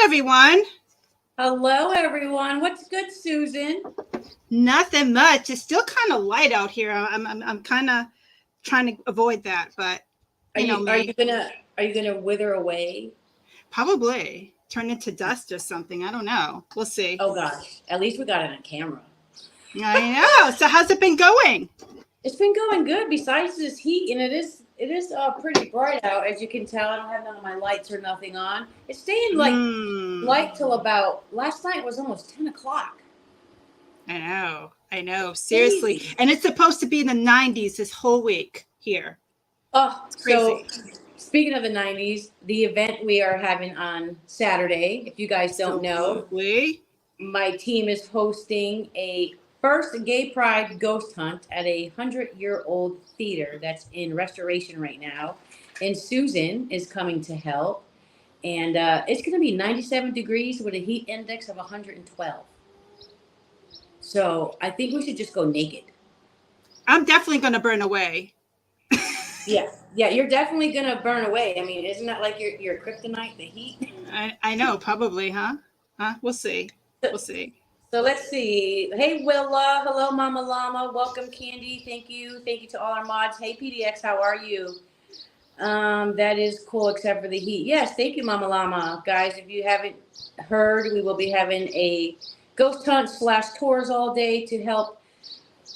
everyone. Hello, everyone. What's good, Susan? Nothing much. It's still kind of light out here. I'm kind of trying to avoid that, but Are you know you are me. you gonna are you gonna wither away? Probably turn into dust or something. I don't know. We'll see. Oh gosh, at least we got it on camera. I know. So how's it been going? It's been going good. Besides this heat, and it is pretty bright out, as you can tell. I don't have none of my lights or nothing on. It's staying like Hmm. light till about last night was almost 10 o'clock. I know. I know. Seriously. Crazy. And it's supposed to be in the 90s this whole week here. Oh, It's so crazy. speaking of the 90s, the event we are having on Saturday, if you guys don't know, Absolutely. my team is hosting a first gay pride ghost hunt at a 100-year-old theater that's in restoration right now. And Susan is coming to help. And it's going to be 97 degrees with a heat index of 112. So I think we should just go naked. I'm definitely going to burn away. Yeah. Yeah, you're definitely going to burn away. I mean, isn't that like your kryptonite, the heat? I know. Probably, huh? Huh? We'll see. We'll see. So let's see. Hey, Willa. Hello, Mama Llama. Welcome, Candy. Thank you. Thank you to all our mods. Hey, PDX, how are you? That is cool, except for the heat. Yes, thank you, Mama Llama. Guys, if you haven't heard, we will be having a ghost hunt / tours all day to help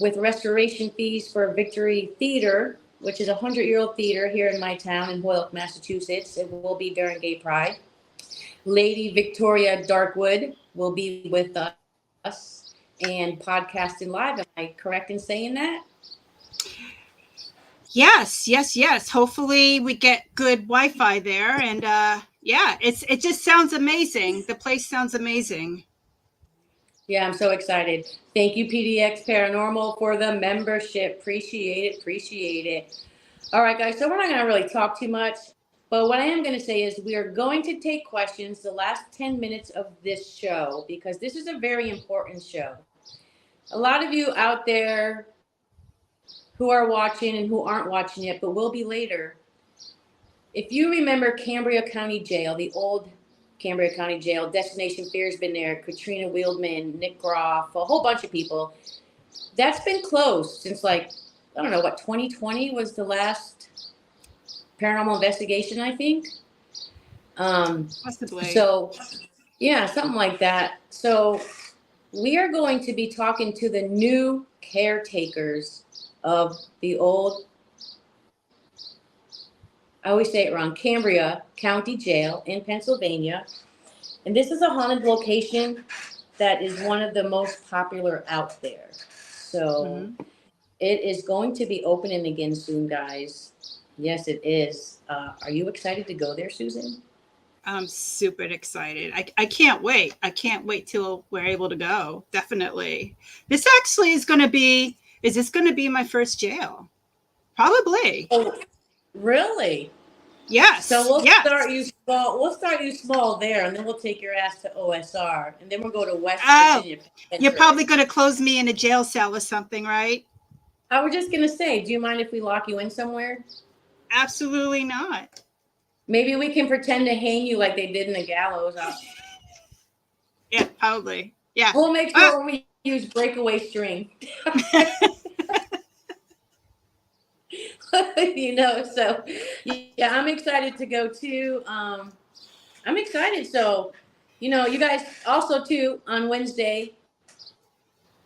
with restoration fees for Victory Theater, which is a 100-year-old theater here in my town in Hoyoke, Massachusetts. It will be during Gay Pride. Lady Victoria Darkwood will be with us and podcasting live. Am I correct in saying that? Yes. Hopefully we get good Wi-Fi there, and yeah, it just sounds amazing. The place sounds amazing. Yeah, I'm so excited. Thank you, PDX Paranormal, for the membership. Appreciate it. All right, guys. So we're not going to really talk too much, but what I am going to say is we are going to take questions the last 10 minutes of this show because this is a very important show. A lot of you out there who are watching and who aren't watching yet, but will be later. If you remember Cambria County Jail, the old Cambria County Jail, Destination Fear's been there, Katrina Wieldman, Nick Groff, a whole bunch of people. That's been closed since like, I don't know, what, 2020 was the last paranormal investigation, I think. Possibly. So, yeah, something like that. So we are going to be talking to the new caretakers of the old, I always say it wrong, Cambria County Jail in Pennsylvania. And this is a haunted location that is one of the most popular out there. So It is going to be opening again soon, guys. Yes, it is. Are you excited to go there, Susan? I'm super excited. I can't wait. I can't wait till we're able to go. Definitely. This actually is this going to be my first jail? Probably. Oh, really? Yes. So we'll yes. start you small. We'll start you small there, and then we'll take your ass to OSR, and then we'll go to West Virginia. You're probably going to close me in a jail cell or something, right? I was just gonna say, do you mind if we lock you in somewhere? Absolutely not. Maybe we can pretend to hang you like they did in the gallows. Yeah, probably. Yeah. We'll make sure we use breakaway string. So yeah, I'm excited to go too. I'm excited. So, you guys also too on Wednesday,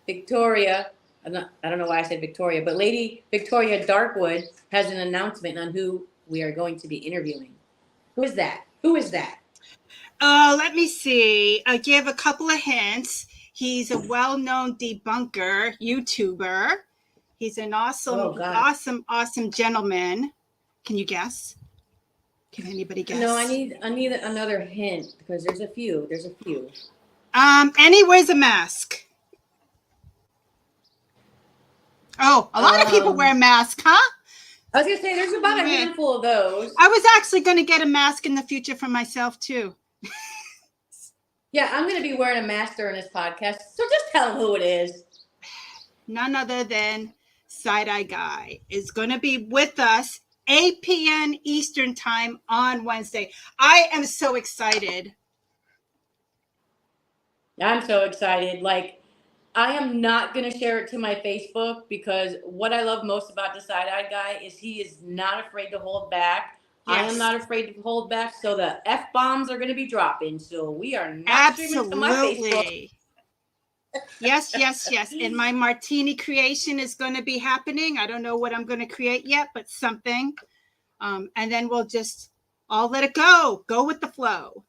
Victoria, I don't know why I said Victoria, but Lady Victoria Darkwood has an announcement on who we are going to be interviewing. Who is that? Let me see. I give a couple of hints. He's a well-known debunker, YouTuber. He's an awesome gentleman. Can you guess? Can anybody guess? No, I need another hint because there's a few. And he wears a mask. Oh, a lot of people wear masks, huh? I was gonna say there's about a handful of those. I was actually gonna get a mask in the future for myself too. Yeah, I'm gonna be wearing a mask during this podcast, so just tell them who it is. None other than Side Eye Guy is gonna be with us 8 p.m. Eastern time on Wednesday. I am so excited. I'm so excited. Like, I am not going to share it to my Facebook because what I love most about the Side-Eye Guy is he is not afraid to hold back. I am Yes. not afraid to hold back. So the F-bombs are going to be dropping. So we are not streaming to my Facebook. Absolutely. Yes, yes, yes. And my martini creation is going to be happening. I don't know what I'm going to create yet, but something. And then we'll just all let it go. Go with the flow.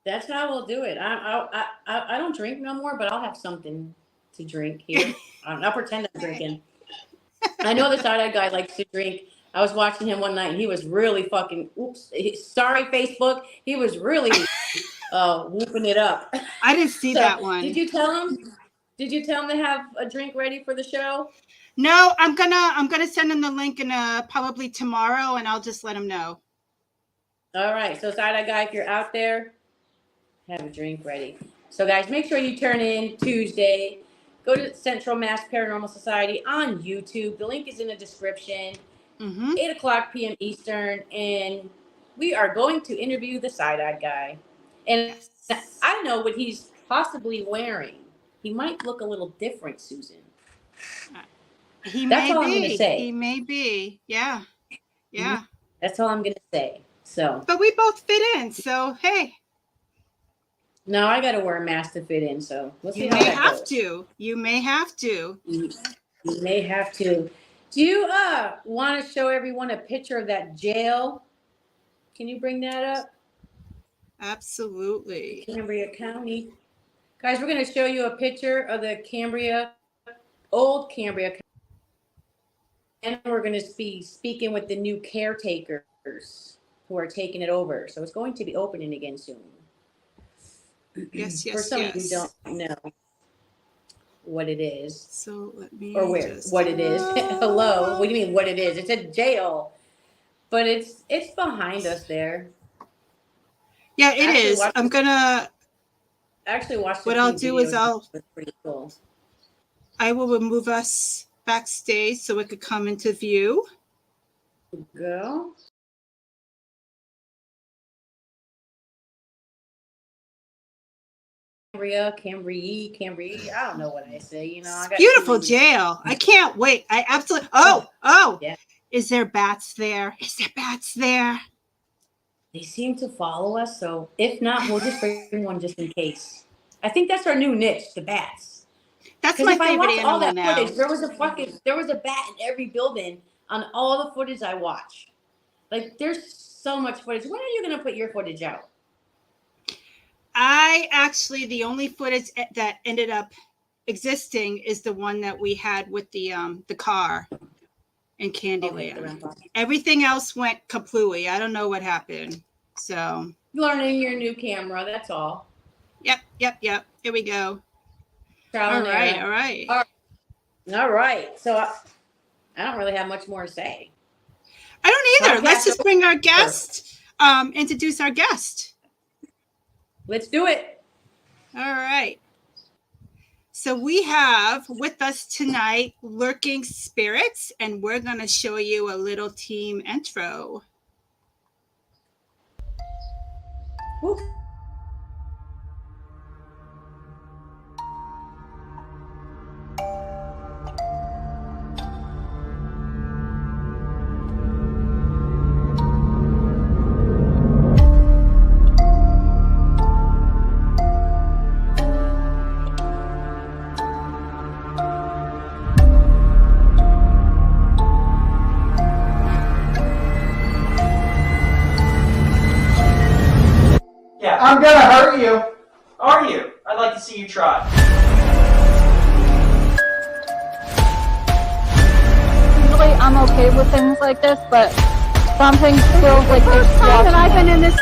That's how we'll do it. I don't drink no more, but I'll have something to drink here. I'll pretend I'm drinking. I know the Side-Eye Guy likes to drink. I was watching him one night and he was really fucking, sorry Facebook. He was really whooping it up. I didn't see that one. Did you tell him? Did you tell him to have a drink ready for the show? No, I'm gonna send him the link and probably tomorrow, and I'll just let him know. All right. So Side-Eye Guy, if you're out there, have a drink ready. So guys, make sure you turn in Tuesday. Go to Central Mass Paranormal Society on YouTube. The link is in the description. 8 o'clock p.m. Eastern, and we are going to interview the Side-Eye Guy. And I know what he's possibly wearing. He might look a little different, Susan. That's all I'm going to say. He may be. Yeah. Yeah. That's all I'm going to say. So. But we both fit in, so hey. No, I got to wear a mask to fit in, so we'll see how that goes. You may have to. You may have to. Do you want to show everyone a picture of that jail? Can you bring that up? Absolutely. Cambria County. Guys, we're going to show you a picture of the old Cambria County. And we're going to be speaking with the new caretakers who are taking it over. So it's going to be opening again soon. Yes, yes, For some of you who don't know what it is. So let me what it is. Hello. What do you mean what it is? It's a jail. But it's behind us there. Yeah, it is. I'm gonna actually watch what I'll do is it's pretty cool. I will remove us backstage so it could come into view. Go. Cambria. I don't know what I say. You know, I got beautiful jail. I can't wait. I absolutely. Yeah. Is there bats there? Is there bats there? They seem to follow us. So if not, we'll just bring one just in case. I think that's our new niche, the bats. That's my favorite animal all that now. Footage, there was a bat in every building on all the footage I watch. Like there's so much footage. When are you going to put your footage out? The only footage that ended up existing is the one that we had with the car in Candyland. Okay, everything else went kaplooey. I don't know what happened. So learning your new camera, that's all. Yep. Here we go. All right. So I don't really have much more to say. I don't either. Let's just bring our guest, introduce our guest. Let's do it. All right. So we have with us tonight Lurking Spirits, and we're going to show you a little team intro. Woo. I'm gonna hurt you. Are you? I'd like to see you try. Usually I'm okay with things like this, but some things feels like the first time that I've been in this.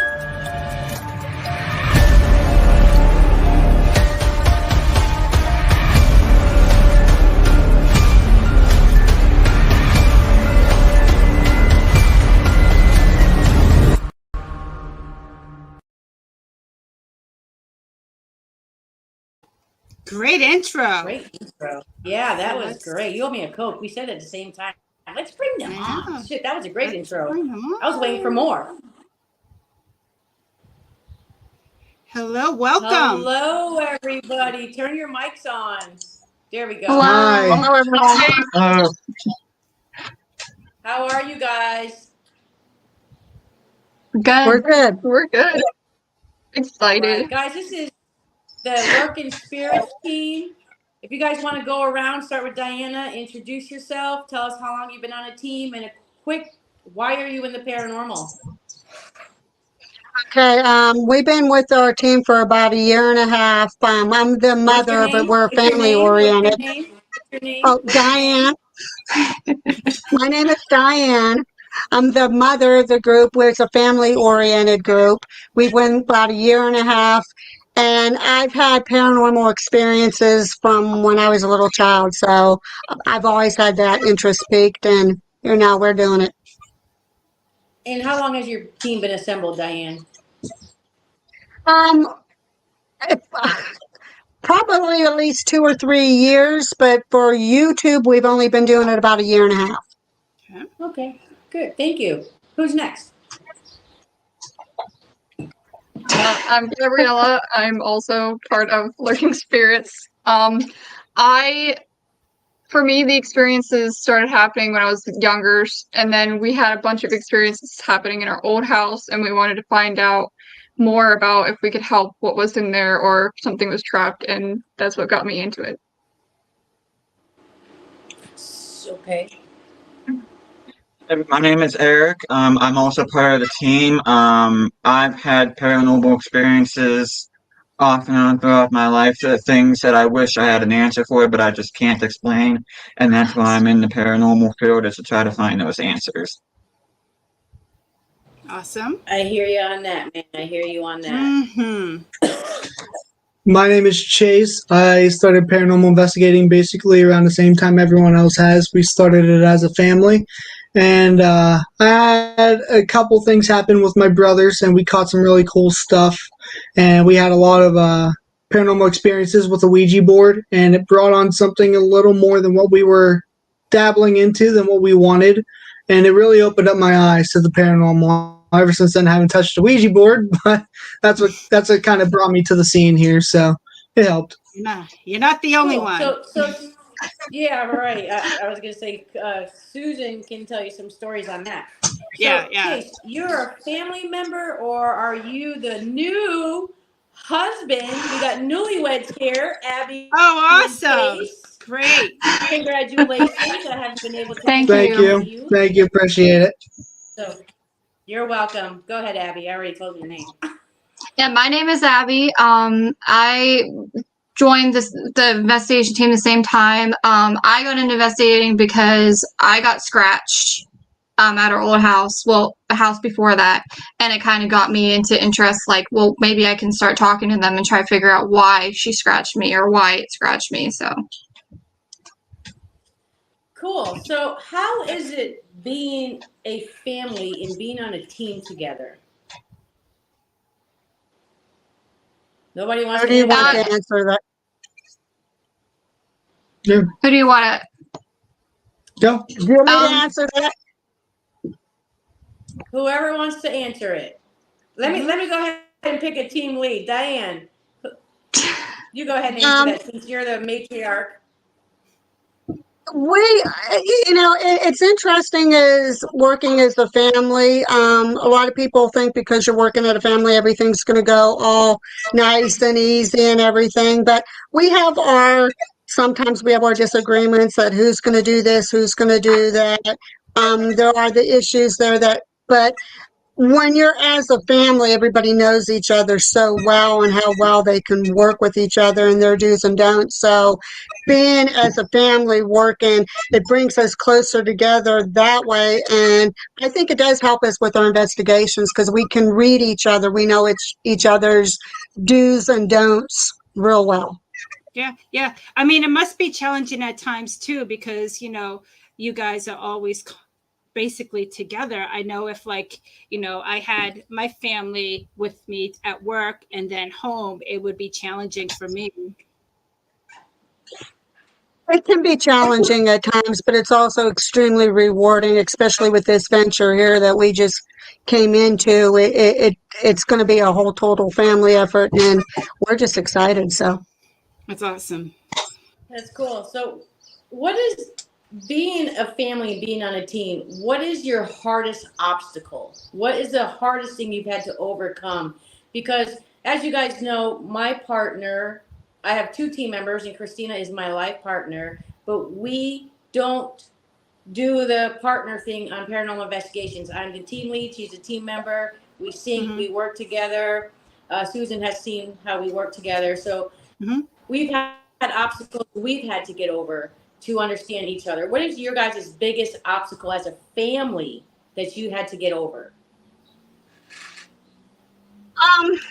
Great intro. Yeah, that was great. You owe me a Coke. We said it at the same time. Let's bring them on. Shit, that was a great intro. I was waiting for more. Hello, welcome. Hello, everybody. Turn your mics on. There we go. Hello. Hi. Hello, everyone. How are you guys? Good. We're good. We're good. All Excited. right, guys, this is the Work in Spirits team. If you guys want to go around, start with Diana, introduce yourself, tell us how long you've been on a team, and a quick, why are you in the paranormal? Okay, we've been with our team for about a year and a half. I'm the What's your mother, but name? we're What's your family name? What's your oriented. name? What's your name? Oh, What's your name? Diane. My name is Diane. I'm the mother of the group, where it's a family oriented group. We've been about a year and a half, and I've had paranormal experiences from when I was a little child. So I've always had that interest peaked, and here now we're doing it. And how long has your team been assembled, Diane? If, probably at least 2 or 3 years, but for YouTube, we've only been doing it about a year and a half. Okay, good. Thank you. Who's next? I'm Gabriella. I'm also part of Lurking Spirits. For me, the experiences started happening when I was younger, and then we had a bunch of experiences happening in our old house, and we wanted to find out more about if we could help what was in there or if something was trapped, and that's what got me into it. Okay. My name is Eric. I'm also part of the team. I've had paranormal experiences off and on throughout my life, things that I wish I had an answer for, but I just can't explain. And that's why I'm in the paranormal field, is to try to find those answers. Awesome. I hear you on that, man. I hear you on that. Mm-hmm. My name is Chase. I started paranormal investigating basically around the same time everyone else has. We started it as a family. And I had a couple things happen with my brothers, and we caught some really cool stuff. And we had a lot of paranormal experiences with a Ouija board, and it brought on something a little more than what we were dabbling into, than what we wanted. And it really opened up my eyes to the paranormal. Ever since then, I haven't touched a Ouija board, but that's what kind of brought me to the scene here. So it helped. You're not the only Cool. one. So yeah, right. I was gonna say Susan can tell you some stories on that. So, Yeah. Chase, you're a family member, or are you the new husband? We got newlyweds here, Abby. Oh, and awesome. Chase. Great. Congratulations! I haven't been able to Thank Thank you. Thank you. Appreciate it. So you're welcome. Go ahead, Abby. I already told your name. Yeah, my name is Abby. I joined the investigation team the same time. I got into investigating because I got scratched at our old house. Well, the house before that, and it kind of got me into interest. Like, well, maybe I can start talking to them and try to figure out why she scratched me or why it scratched me. So Cool. So how is it being a family and being on a team together? Nobody wants How to do you answer want that. to answer that? Yeah. who do you want to? Go. Do you want me to answer that? Whoever wants to answer it. Let me go ahead and pick a team lead. Diane, you go ahead and answer that since you're the matriarch. It's interesting as working as a family. A lot of people think because you're working at a family, everything's going to go all nice and easy and everything. But sometimes we have our disagreements that who's going to do this, who's going to do that. There are the issues there but when you're as a family, everybody knows each other so well and how well they can work with each other and their do's and don'ts. So being as a family working, it brings us closer together that way. And I think it does help us with our investigations because we can read each other. We know each other's do's and don'ts real well. Yeah. I mean, it must be challenging at times too, because, you guys are always basically together. I know if I had my family with me at work and then home, it would be challenging for me. It can be challenging at times, but it's also extremely rewarding, especially with this venture here that we just came into. It's going to be a whole total family effort, and we're just excited. So That's awesome. That's cool. So, what is being a family and being on a team? What is your hardest obstacle? What is the hardest thing you've had to overcome? Because, as you guys know, my partner, I have 2 team members, and Christina is my life partner, but we don't do the partner thing on Paranormal Investigations. I'm the team lead. She's a team member. We sync. We work together. Susan has seen how we work together. So we've had obstacles we've had to get over to understand each other. What is your guys' biggest obstacle as a family that you had to get over?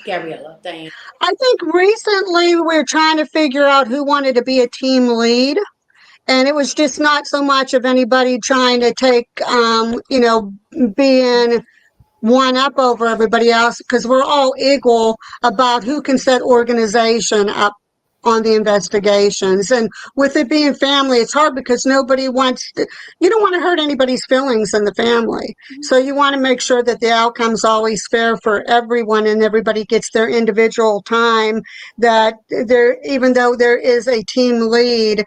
Gabriella, Diane. I think recently we're trying to figure out who wanted to be a team lead. And it was just not so much of anybody trying to take, being one up over everybody else, because we're all equal about who can set organization up on the investigations. And with it being family, it's hard because nobody wants to, you don't want to hurt anybody's feelings in the family. So you want to make sure that the outcome's always fair for everyone and everybody gets their individual time, that there, even though there is a team lead,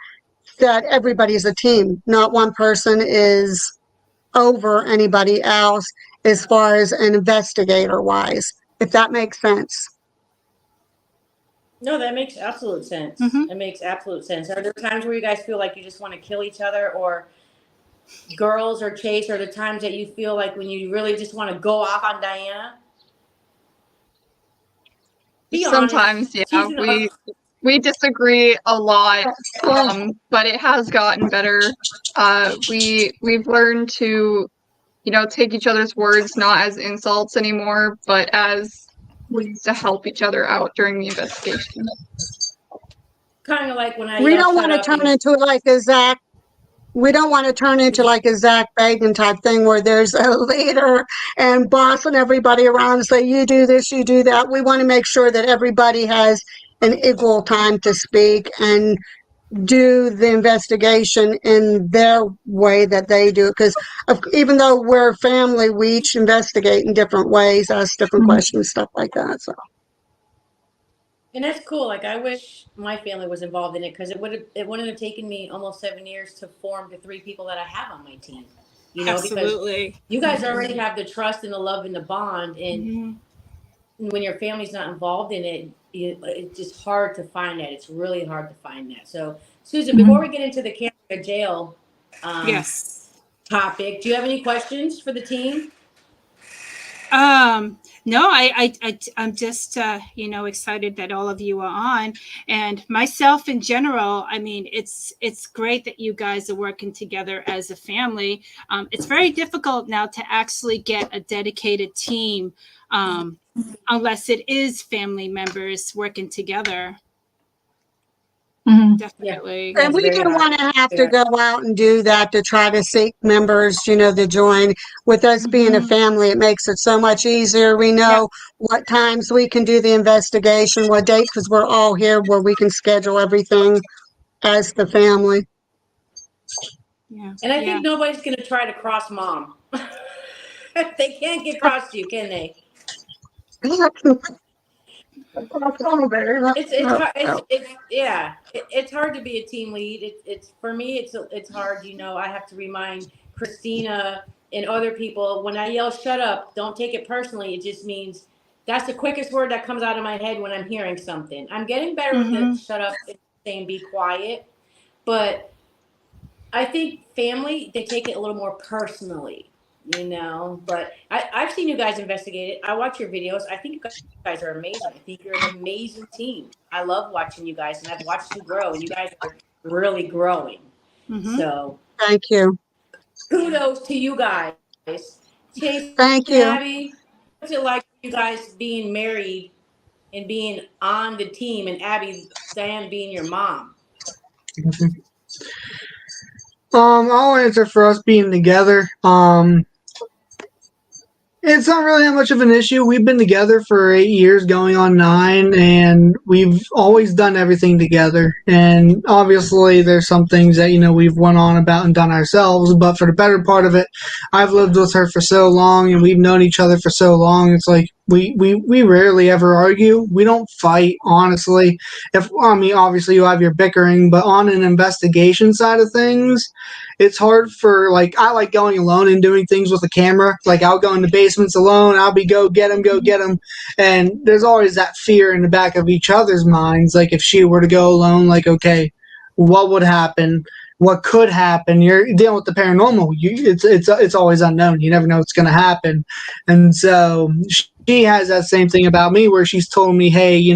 that everybody's a team, not one person is over anybody else as far as an investigator wise, if that makes sense. No, that makes absolute sense. It makes absolute sense. Are there times where you guys feel like you just want to kill each other, or girls or Chase, are the times that you feel like when you really just want to go off on Diana? Be Sometimes, honest. yeah, we disagree a lot, but it has gotten better. We've learned to, take each other's words not as insults anymore, but as ways to help each other out during the investigation. Kind of like when I We don't want to turn into like a Zach. We don't want to turn into like a Zach Bagan type thing where there's a leader and bossing everybody around and say, you do this, you do that. We want to make sure that everybody has an equal time to speak and do the investigation in their way that they do it. Because even though we're family, we each investigate in different ways, ask different questions, stuff like that. So. And that's cool. Like, I wish my family was involved in it, because it wouldn't have taken me almost 7 years to form the 3 people that I have on my team. Absolutely. Because you guys already have the trust and the love and the bond, and when your family's not involved in it, it's just hard to find that. It's really hard to find that. So, Susan, before we get into the Cambria jail topic, do you have any questions for the team? No, I'm just, excited that all of you are on, and myself in general. I mean, it's great that you guys are working together as a family. It's very difficult now to actually get a dedicated team, unless it is family members working together. Definitely. And we didn't want to have to go out and do that to try to seek members, to join. With us being a family, it makes it so much easier. We know what times we can do the investigation, what dates, because we're all here where we can schedule everything as the family. Yeah. And I think nobody's going to try to cross Mom. They can't get across you, can they? It's hard to be a team lead. It's for me. It's hard. I have to remind Christina and other people, when I yell "shut up," don't take it personally. It just means that's the quickest word that comes out of my head when I'm hearing something. I'm getting better with the "shut up" and saying "be quiet," but I think family, they take it a little more personally. But I've seen you guys investigate it. I watch your videos. I think you guys are amazing. I think you're an amazing team. I love watching you guys, and I've watched you grow, and you guys are really growing. So thank you. Kudos to you guys. Chase, thank you. Abby, what's it like for you guys being married and being on the team, and Abby, Diane being your mom? I'll answer for us being together. It's not really that much of an issue. We've been together for 8 years, going on 9, and we've always done everything together. And obviously, there's some things that we've went on about and done ourselves. But for the better part of it, I've lived with her for so long, and we've known each other for so long. It's like we rarely ever argue. We don't fight, honestly. Obviously, you have your bickering, but on an investigation side of things, it's hard for, like, I like going alone and doing things with a camera. Like, I'll go in the basements alone. I'll be go get him. And there's always that fear in the back of each other's minds. Like, if she were to go alone, like, okay, what would happen? What could happen? You're dealing with the paranormal. It's always unknown. You never know what's going to happen. And so she has that same thing about me, where she's told me, hey,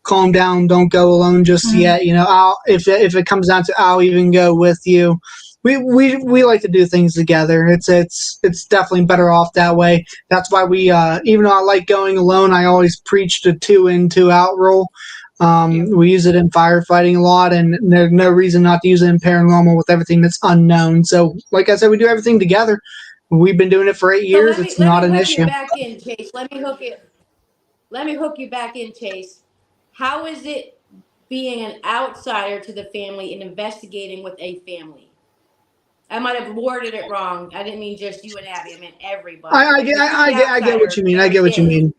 calm down. Don't go alone just yet. I'll if it comes down to, I'll even go with you. We like to do things together. It's definitely better off that way. That's why we even though I like going alone, I always preach the 2 in, 2 out rule. We use it in firefighting a lot, and there's no reason not to use it in paranormal with everything that's unknown. So, like I said, we do everything together. We've been doing it for 8 years. It's not an issue. Let me hook you back in, Chase. Let me hook you back in, Chase. How is it being an outsider to the family and investigating with a family? I might have worded it wrong. I didn't mean just you and Abby. I meant everybody. I get what you mean. I get what you mean.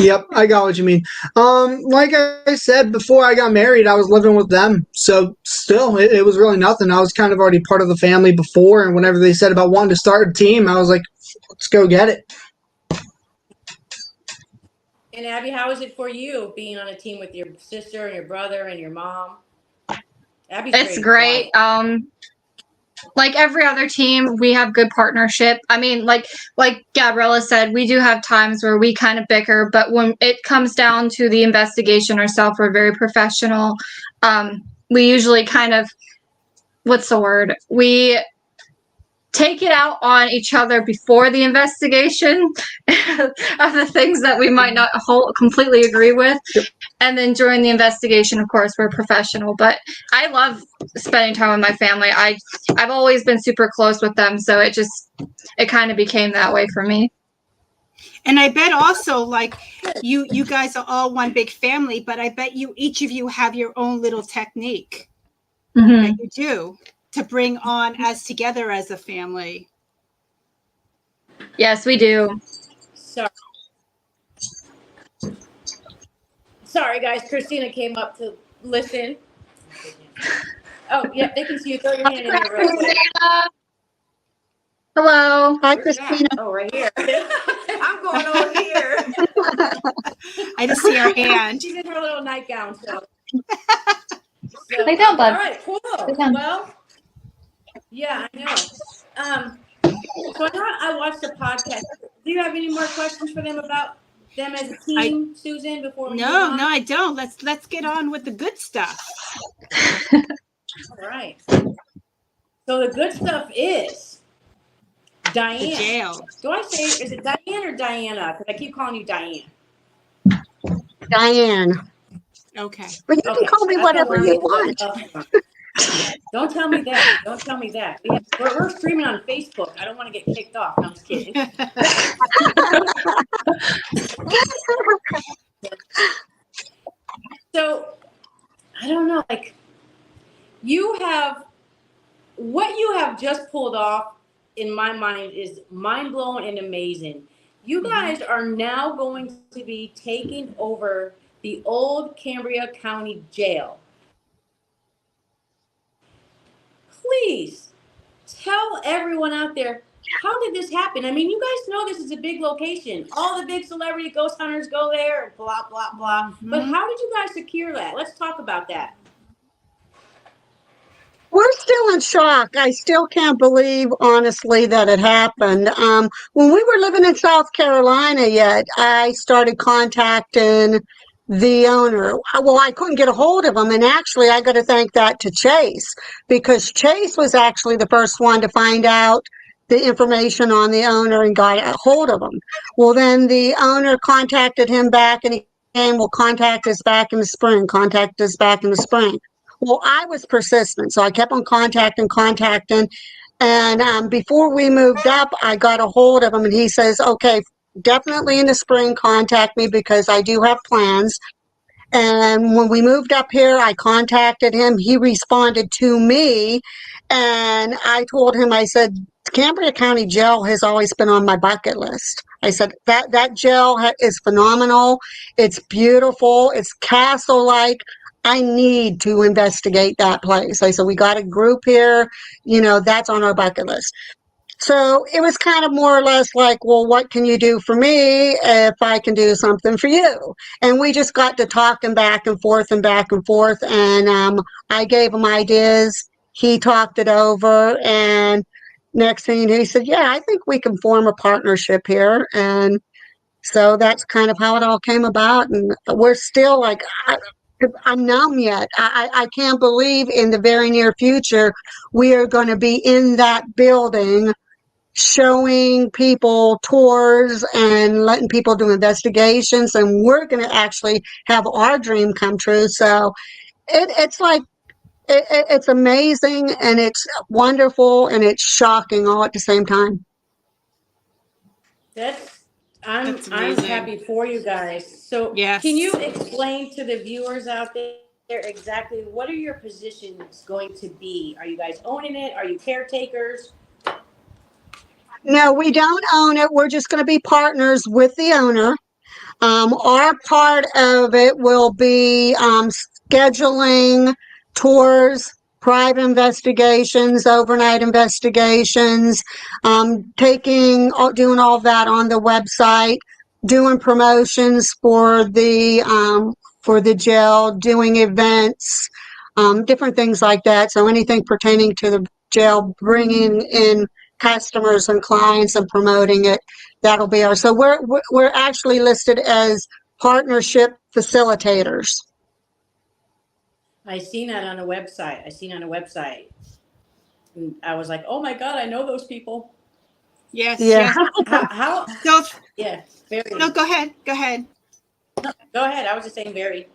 Yep, I got what you mean. Like I said, before I got married, I was living with them. So still, it was really nothing. I was kind of already part of the family before, and whenever they said about wanting to start a team, I was like, let's go get it. And Abby, how is it for you being on a team with your sister and your brother and your mom? Abby's it's great. Like every other team, we have good partnership. I mean, like Gabriella said, we do have times where we kind of bicker, but when it comes down to the investigation ourselves, we're very professional. We usually kind of, what's the word? We take it out on each other before the investigation of the things that we might not completely agree with. Yep. And then during the investigation, of course, we're professional. But I love spending time with my family. I've always been super close with them. So it kind of became that way for me. And I bet also, like, you guys are all one big family, but I bet each of you have your own little technique that you do to bring on us together as a family. Yes, we do. Sorry, guys. Christina came up to listen. Oh, yeah, they can see you. Throw your hand in there real quick. Hello. Hi, Christina. Oh, right here. I'm going over here. I just see her hand. She's in her little nightgown. So. Lay down, bud. All right, cool. Well, yeah, I know. So I watched the podcast. Do you have any more questions for them about them as a team, Susan? Before we No, I don't. Let's get on with the good stuff. All right. So the good stuff is Diane. The jail. Do I say, is it Diane or Diana? Because I keep calling you Diane. Diane. Okay. But you can call me whatever you want. Don't tell me that. Don't tell me that. We're streaming on Facebook. I don't want to get kicked off. No, I'm just kidding. So, I don't know. Like, what you have just pulled off, in my mind, is mind-blowing and amazing. You guys are now going to be taking over the old Cambria County Jail. Please tell everyone out there, how did this happen? I mean, you guys know this is a big location. All the big celebrity ghost hunters go there and blah, blah, blah. But how did you guys secure that? Let's talk about that. We're still in shock. I still can't believe, honestly, that it happened. When we were living in South Carolina yet, I started contacting the owner. Well, I couldn't get a hold of him. And actually, I got to thank that to Chase, because Chase was actually the first one to find out the information on the owner and got a hold of him. Well, then the owner contacted him back, and he came, well, contact us back in the spring. Well, I was persistent, so I kept on contacting. And before we moved up, I got a hold of him and he says, okay, definitely in the spring, contact me because I do have plans. And when we moved up here, I contacted him. He responded to me. And I told him, I said, Cambria County Jail has always been on my bucket list. I said, that jail is phenomenal. It's beautiful. It's castle-like. I need to investigate that place. I said, we got a group here, that's on our bucket list. So it was kind of more or less like, well, what can you do for me if I can do something for you? And we just got to talking back and forth and back and forth. And I gave him ideas. He talked it over. And next thing you know, he said, yeah, I think we can form a partnership here. And so that's kind of how it all came about. And we're still like, I'm numb yet. I can't believe in the very near future we are going to be in that building showing people tours and letting people do investigations, and we're going to actually have our dream come true. So it's like it's amazing and it's wonderful and it's shocking all at the same time. I'm amazing. happy for you guys. So Yes. Can you explain to the viewers out there exactly what are your positions going to be? Are you guys owning it? Are you caretakers? No, we don't own it. We're just going to be partners with the owner. Our part of it will be scheduling tours, private investigations, overnight investigations, doing all of that on the website, doing promotions for the jail, doing events, different things like that. So anything pertaining to the jail, bringing in customers and clients and promoting it, that'll be ours. So we're actually listed as partnership facilitators. I seen that on the website. And I was like, oh my God, I know those people. Yes. Yeah. Yes. How So, yeah, very. no, go ahead. Go ahead. Go ahead. I was just saying very.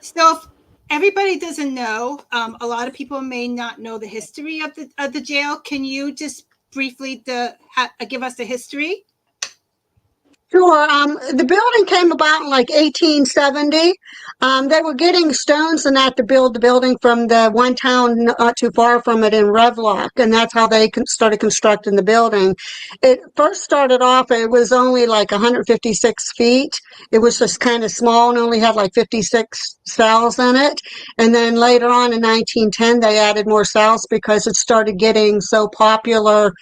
So, if everybody doesn't know, a lot of people may not know the history of the jail. Can you just briefly give us the history? Sure. The building came about in like 1870. They were getting stones and that to build the building from the one town not too far from it in Revlock, and that's how they started constructing the building. It first started off, it was only like 156 feet. It was just kind of small and only had like 56 cells in it. And then later on in 1910, they added more cells because it started getting so popular.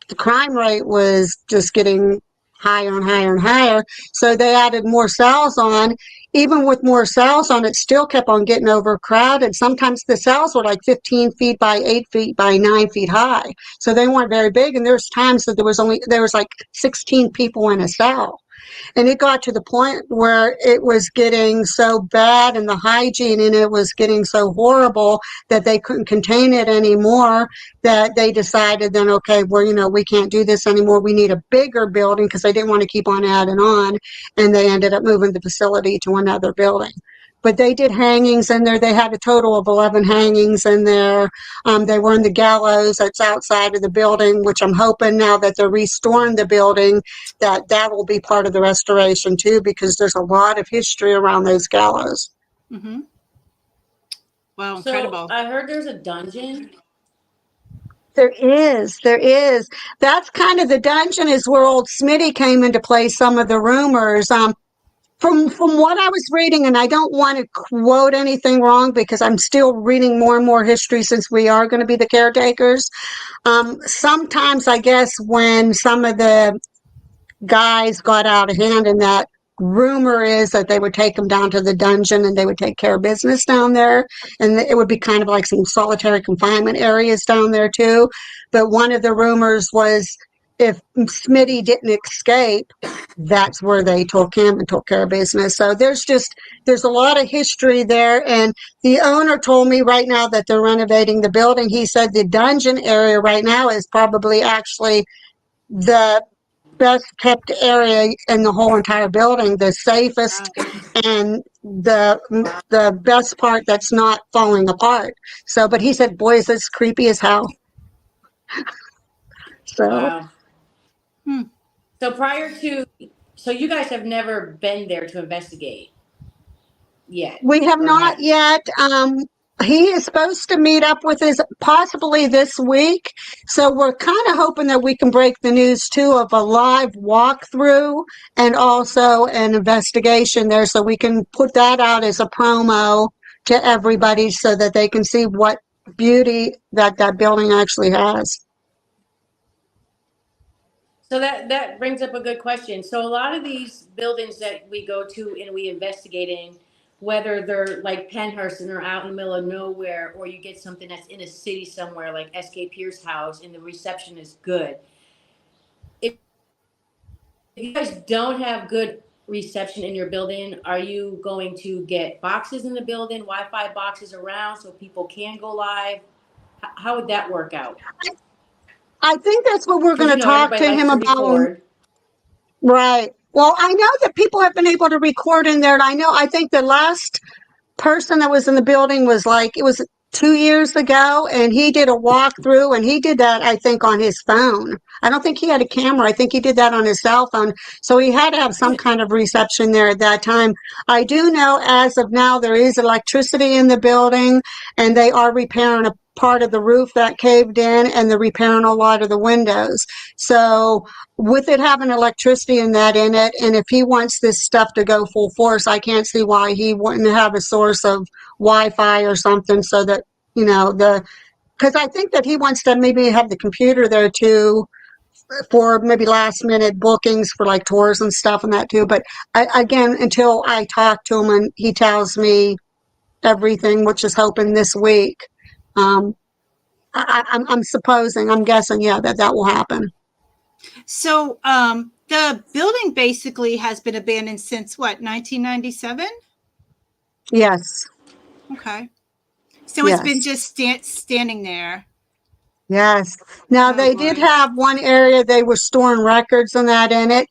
The crime rate was just getting higher and higher and higher. So they added more cells on. Even with more cells on, it still kept on getting overcrowded. Sometimes the cells were like 15 feet by 8 feet by 9 feet high. So they weren't very big. And there's times that there was like 16 people in a cell. And it got to the point where it was getting so bad and the hygiene in it was getting so horrible that they couldn't contain it anymore, that they decided then, okay, well, we can't do this anymore. We need a bigger building because they didn't want to keep on adding on. And they ended up moving the facility to another building. But they did hangings in there. They had a total of 11 hangings in there. They were in the gallows that's outside of the building, which I'm hoping now that they're restoring the building, that will be part of the restoration too, because there's a lot of history around those gallows. Mm-hmm. Wow, So incredible. I heard there's a dungeon. There is. That's kind of the dungeon is where old Smitty came into play. Some of the rumors. From what I was reading, and I don't want to quote anything wrong because I'm still reading more and more history since we are going to be the caretakers. Sometimes I guess when some of the guys got out of hand, and that rumor is that they would take them down to the dungeon and they would take care of business down there, and it would be kind of like some solitary confinement areas down there too. But one of the rumors was if Smitty didn't escape, that's where they took him and took care of business. So there's a lot of history there. And the owner told me right now that they're renovating the building. He said the dungeon area right now is probably actually the best kept area in the whole entire building, the safest and the best part that's not falling apart. So, but he said, boys, it's creepy as hell. So Wow. Hmm. So so you guys have never been there to investigate yet? we have Or not yet. He is supposed to meet up with us possibly this week. So we're kind of hoping that we can break the news too of a live walkthrough and also an investigation there, so we can put that out as a promo to everybody so that they can see what beauty that building actually has. So that brings up a good question. So a lot of these buildings that we go to and we investigate in, whether they're like Penhurst and they're out in the middle of nowhere, or you get something that's in a city somewhere like SK Pierce House and the reception is good. If you guys don't have good reception in your building, are you going to get boxes in the building, Wi-Fi boxes around so people can go live? How would that work out? I think that's what we're going to talk to everybody him likes to about. record. Right. Well, I know that people have been able to record in there. And I think the last person that was in the building was it was 2 years ago, and he did a walkthrough, and he did that, I think, on his phone. I don't think he had a camera. I think he did that on his cell phone. So he had to have some kind of reception there at that time. I do know as of now there is electricity in the building, and they are repairing a part of the roof that caved in, and they're repairing a lot of the windows. So with it having electricity and that in it, and if he wants this stuff to go full force, I can't see why he wouldn't have a source of Wi-Fi or something, so that, because I think that he wants to maybe have the computer there too for maybe last minute bookings for like tours and stuff and that too. But again, until I talk to him and he tells me everything, which is hoping this week, I'm guessing, yeah, that will happen. So the building basically has been abandoned since what, 1997? Yes. Okay. So it's been just standing there. Yes. Now, they did have one area they were storing records and that in it.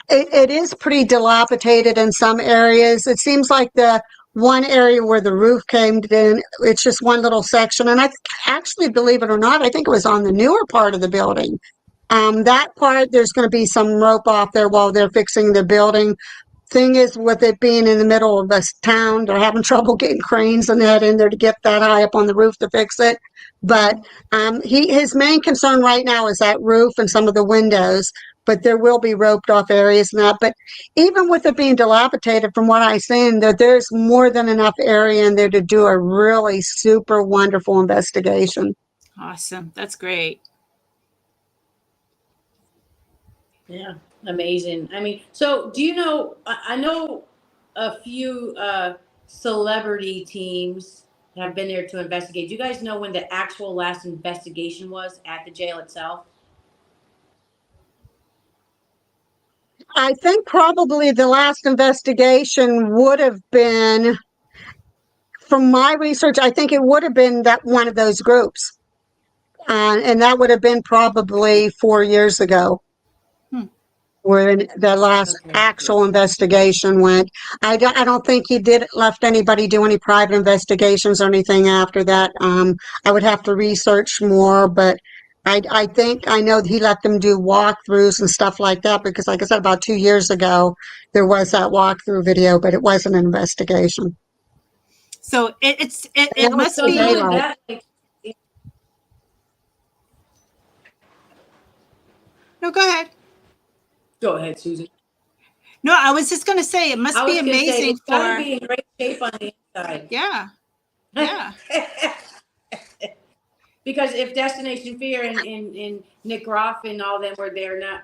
It is pretty dilapidated in some areas. It seems like the one area where the roof came in, it's just one little section. And I actually, believe it or not, I think it was on the newer part of the building. That part, there's going to be some rope off there while they're fixing the building. Thing is, with it being in the middle of this town, they're having trouble getting cranes and that in there to get that high up on the roof to fix it. But his main concern right now is that roof and some of the windows. But there will be roped off areas and that. But even with it being dilapidated, from what I've seen, there's more than enough area in there to do a really super wonderful investigation. Awesome. That's great. Yeah, amazing. I mean, so do you know, I know a few celebrity teams have been there to investigate. Do you guys know when the actual last investigation was at the jail itself? I think probably the last investigation would have been, from my research, I think it would have been that one of those groups. And that would have been probably 4 years ago. Where the last actual investigation went. I don't think he left anybody do any private investigations or anything after that. I would have to research more, but I think I know he let them do walkthroughs and stuff like that, because like I said, about 2 years ago, there was that walkthrough video, but it wasn't an investigation. So it must So be. that, No, go ahead. go ahead, Susan. No, I was just going to say it must be amazing it's gotta be in great shape on the inside. Yeah. Yeah. Because if Destination Fear and Nick Groff and all them were there, not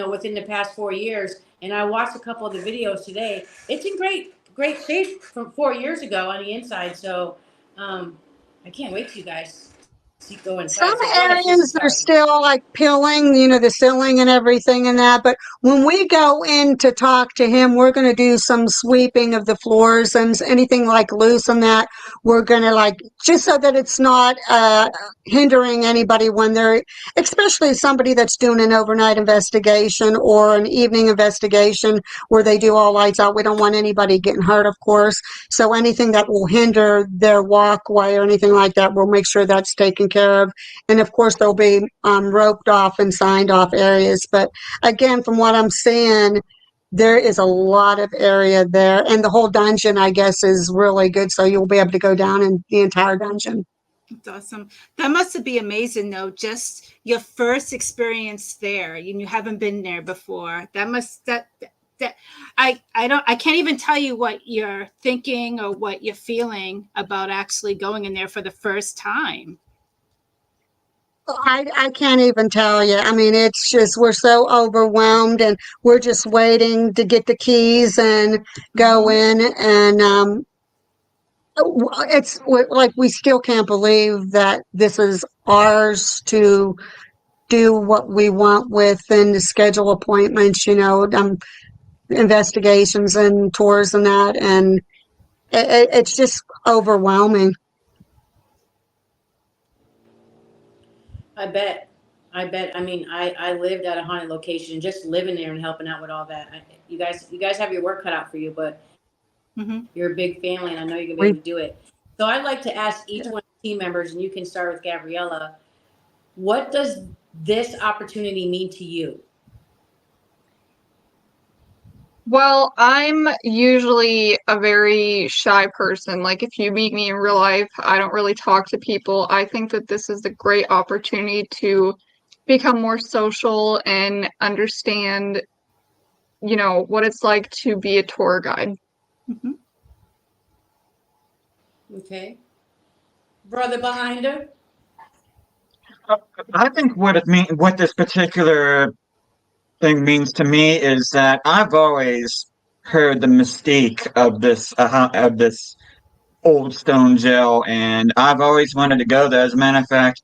within the past 4 years, and I watched a couple of the videos today, it's in great shape from 4 years ago on the inside. So I can't wait till you guys go inside. Some areas are still like peeling, the ceiling and everything and that. But when we go in to talk to him, we're going to do some sweeping of the floors, and anything like loose and that, we're going to just so that it's not hindering anybody when they're, especially somebody that's doing an overnight investigation or an evening investigation where they do all lights out. We don't want anybody getting hurt, of course. So anything that will hinder their walkway or anything like that, we'll make sure that's taken taken care of. And of course, there'll be roped off and signed off areas. But again, from what I'm seeing, there is a lot of area there. And the whole dungeon, I guess, is really good. So you'll be able to go down in the entire dungeon. That's awesome. That must be amazing, though. Just your first experience there, and you haven't been there before. I can't even tell you what you're thinking or what you're feeling about actually going in there for the first time. I can't even tell you. I mean, it's just, we're so overwhelmed and we're just waiting to get the keys and go in. And it's like, we still can't believe that this is ours to do what we want with and to schedule appointments, investigations and tours and that. And it's just overwhelming. I bet. I mean, I lived at a haunted location, just living there and helping out with all that. You guys have your work cut out for you, but you're a big family, and I know you're gonna be able to do it. So I'd like to ask each one of the team members, and you can start with Gabriella. What does this opportunity mean to you? Well, I'm usually a very shy person. Like, if you meet me in real life, I don't really talk to people. I think that this is a great opportunity to become more social and understand, what it's like to be a tour guide. Mm-hmm. Okay. Brother behind her? I think what this particular thing means to me is that I've always heard the mystique of this old stone jail, and I've always wanted to go there. As a matter of fact,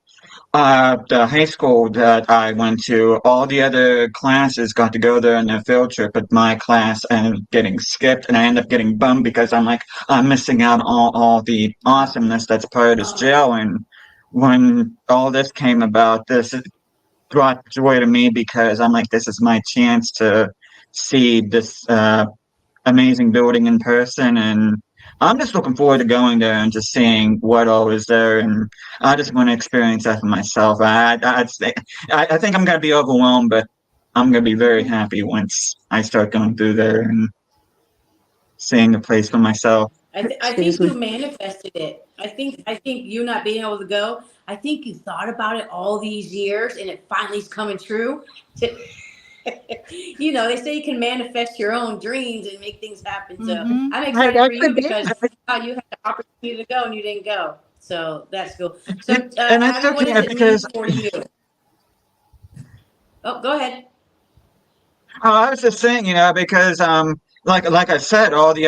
the high school that I went to, all the other classes got to go there on their field trip, but my class ended up getting skipped, and I ended up getting bummed because I'm missing out on all the awesomeness that's part of this jail. And when all this came about, this brought joy to me because I'm like, this is my chance to see this amazing building in person, and I'm just looking forward to going there and just seeing what all is there, and I just want to experience that for myself. I think I'm gonna be overwhelmed, but I'm gonna be very happy once I start going through there and seeing the place for myself. I think you manifested it. I think you not being able to go, I think you thought about it all these years and it finally is coming true. They say you can manifest your own dreams and make things happen. So I'm excited for you because you had the opportunity to go and you didn't go. So that's cool. So and I Abby, what does it mean for you? Oh, go ahead. Oh, I was just saying, because like I said, all the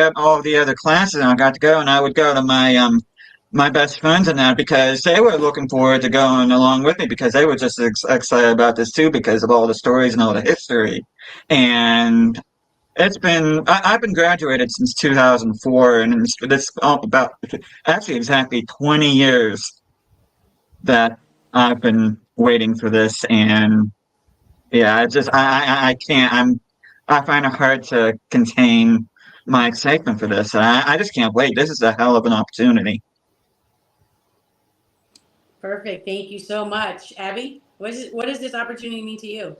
other classes I got to go, and I would go to my best friends and that because they were looking forward to going along with me because they were just excited about this too because of all the stories and all the history. And I've been graduated since 2004, and it's about actually exactly 20 years that I've been waiting for this. And yeah, I can't. I find it hard to contain my excitement for this. I just can't wait. This is a hell of an opportunity. Perfect. Thank you so much. Abby, what does this opportunity mean to you?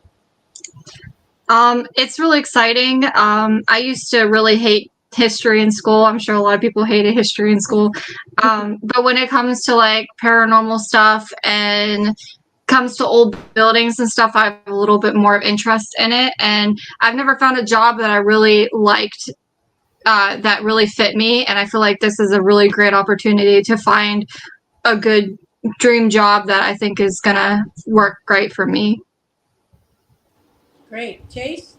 It's really exciting. I used to really hate history in school. I'm sure a lot of people hated history in school. But when it comes to like paranormal stuff and comes to old buildings and stuff, I have a little bit more of interest in it. And I've never found a job that I really liked that really fit me. And I feel like this is a really great opportunity to find a good dream job that I think is gonna work great for me. Great. Chase?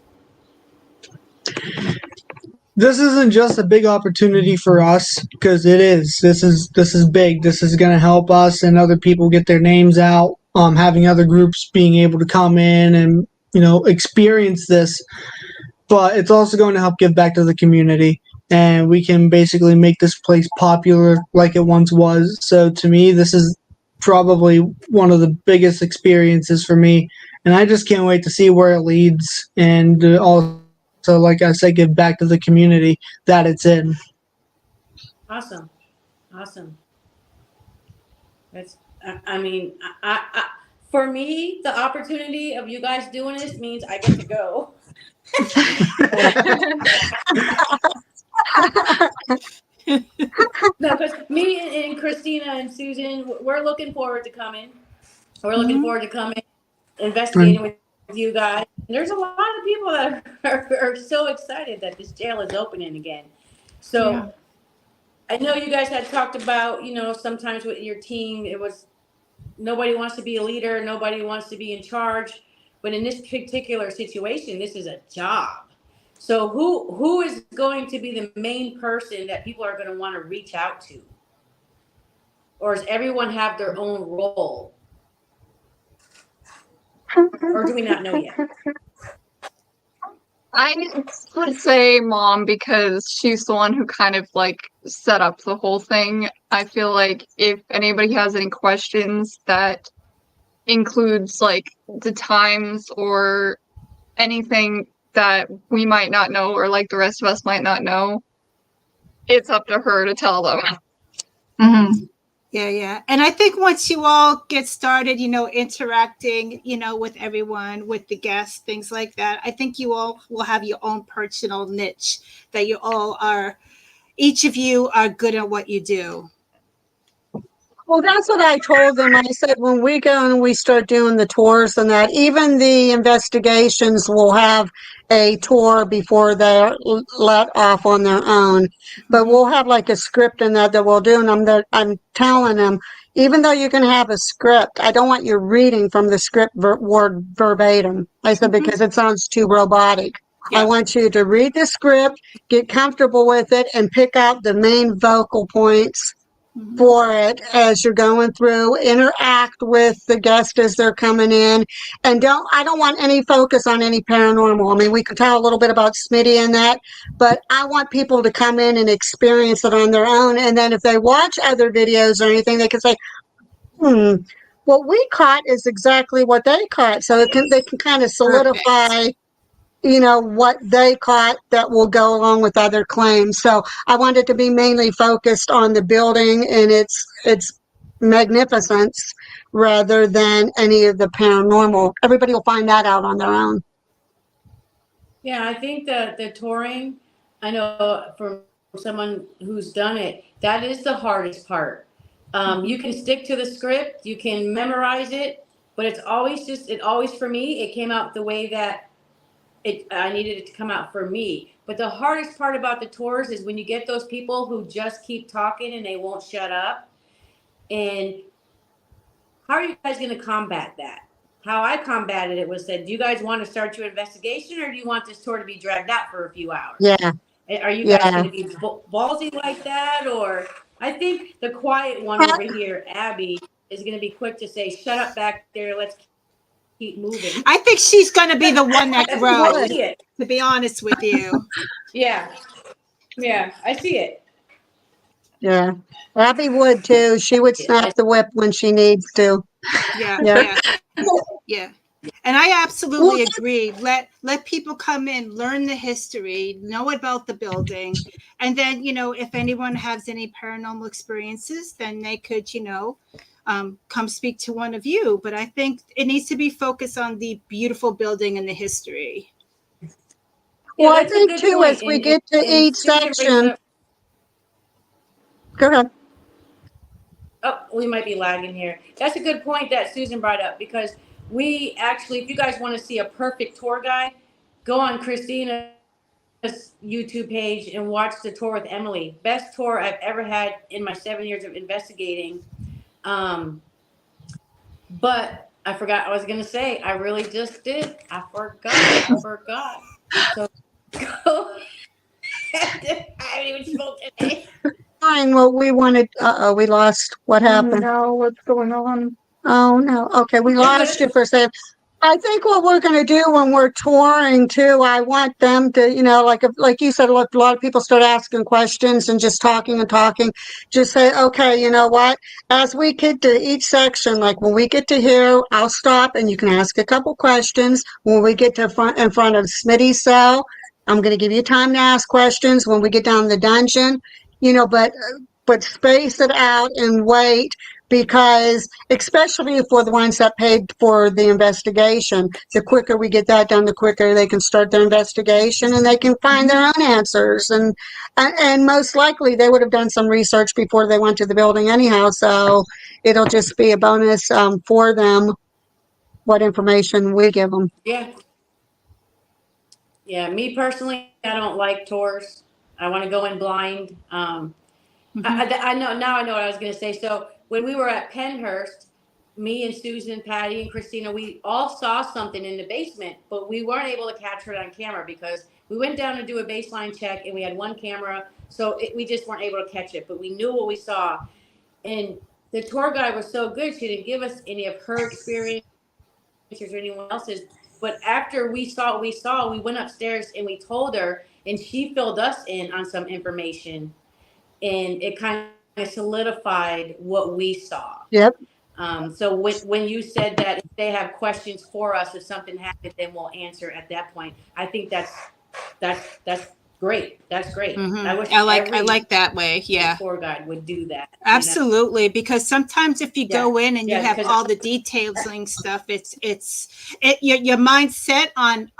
This isn't just a big opportunity for us because it is. This is big. This is going to help us and other people get their names out. Having other groups being able to come in and experience this, but it's also going to help give back to the community, and we can basically make this place popular like it once was. So to me, this is probably one of the biggest experiences for me, and I just can't wait to see where it leads, and also, like I said, give back to the community that it's in. Awesome. I mean, for me, the opportunity of you guys doing this means I get to go. No, because me and Christina and Susan, we're looking forward to coming. We're looking forward to coming, investigating with you guys. There's a lot of people that are so excited that this jail is opening again. So Yeah. I know you guys had talked about, sometimes with your team, it was nobody wants to be a leader, nobody wants to be in charge. But in this particular situation, this is a job. So who is going to be the main person that people are going to want to reach out to? Or does everyone have their own role? Or do we not know yet? I would say mom because she's the one who kind of like set up the whole thing. I feel like if anybody has any questions that includes like the times or anything that we might not know or like the rest of us might not know, it's up to her to tell them. Mm-hmm. Yeah. And I think once you all get started, interacting, with everyone, with the guests, things like that, I think you all will have your own personal niche that each of you are good at what you do. Well, that's what I told them. I said, when we go and we start doing the tours and that, even the investigations will have a tour before they're let off on their own. But we'll have like a script in that we'll do. And I'm telling them, even though you can have a script, I don't want you reading from the script word verbatim. I said, because it sounds too robotic. Yeah. I want you to read the script, get comfortable with it, and pick out the main vocal points for it as you're going through, interact with the guests as they're coming in, and I don't want any focus on any paranormal. I mean, we could tell a little bit about Smitty and that, but I want people to come in and experience it on their own, and then if they watch other videos or anything, they can say, what we caught is exactly what they caught. So they can kind of solidify what they caught that will go along with other claims. So I wanted to be mainly focused on the building and its magnificence rather than any of the paranormal. Everybody will find that out on their own. Yeah, I think that the touring, I know from someone who's done it, that is the hardest part. You can stick to the script, you can memorize it, but it's always for me, it came out the way that I needed it to come out for me. But the hardest part about the tours is when you get those people who just keep talking and they won't shut up. And how are you guys going to combat that? How I combated it was said, do you guys want to start your investigation or do you want this tour to be dragged out for a few hours? Yeah. Are you guys going to be ballsy like that? Or I think the quiet one over here, Abby, is going to be quick to say, shut up back there. Let's keep moving. I think she's going to be the one that grows, I see it. to be honest with you. Yeah, I see it. Yeah. Abby would too. She would snap the whip when she needs to. Yeah. And I absolutely agree. Let people come in, learn the history, know about the building. And then, if anyone has any paranormal experiences, then they could, come speak to one of you. But I think it needs to be focused on the beautiful building and the history. Well, I think too, as we get to each section. Go ahead. Oh, we might be lagging here. That's a good point that Susan brought up because we actually, if you guys want to see a perfect tour guide, go on Christina's YouTube page and watch the tour with Emily. Best tour I've ever had in my 7 years of investigating. But I forgot what I was going to say. I really just did. I forgot. So go ahead. I haven't even spoken today. Fine. Well, we wanted, we lost. What happened? No, what's going on? Oh, no. Okay, we lost you for a second. I think what we're going to do when we're touring too, I want them to, like you said, look, a lot of people start asking questions and just talking and talking. Just say, okay, you know what? As we get to each section, like when we get to here, I'll stop and you can ask a couple questions. When we get to in front of Smitty's cell, I'm going to give you time to ask questions. When we get down the dungeon, but space it out and wait because especially for the ones that paid for the investigation, the quicker we get that done, the quicker they can start their investigation and they can find their own answers. And most likely they would have done some research before they went to the building anyhow, so it'll just be a bonus for them what information we give them. Yeah. Yeah, me personally, I don't like tours. I want to go in blind. I know now. I know what I was going to say. So when we were at Pennhurst, me and Susan, Patty, and Christina, we all saw something in the basement, but we weren't able to capture it on camera because we went down to do a baseline check and we had one camera, so we just weren't able to catch it. But we knew what we saw, and the tour guide was so good. She didn't give us any of her experience or anyone else's. But after we saw what we saw, we went upstairs and we told her, and she filled us in on some information. And it kind of solidified what we saw. Yep. So when you said that if they have questions for us, if something happened, then we'll answer at that point. I think that's great. That's great. I wish I like that way. Yeah. tour guide would do that. Absolutely, because sometimes if you go in and you have because all the detailing stuff, your mind's set on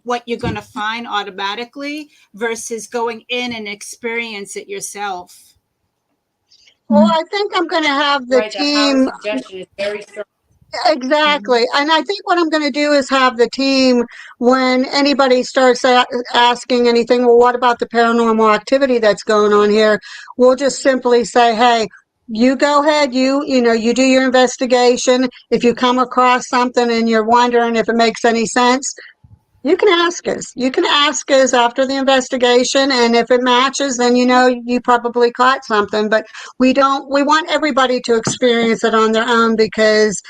what you're going to find automatically versus going in and experience it yourself. Well, I think I'm going to have the team. The suggestion is very strong. Exactly. And I think what I'm going to do is have the team, when anybody starts asking anything, well, what about the paranormal activity that's going on here? We'll just simply say, hey, you go ahead, you do your investigation. If you come across something and you're wondering if it makes any sense, you can ask us. You can ask us after the investigation, and if it matches, then you probably caught something. But we want everybody to experience it on their own, because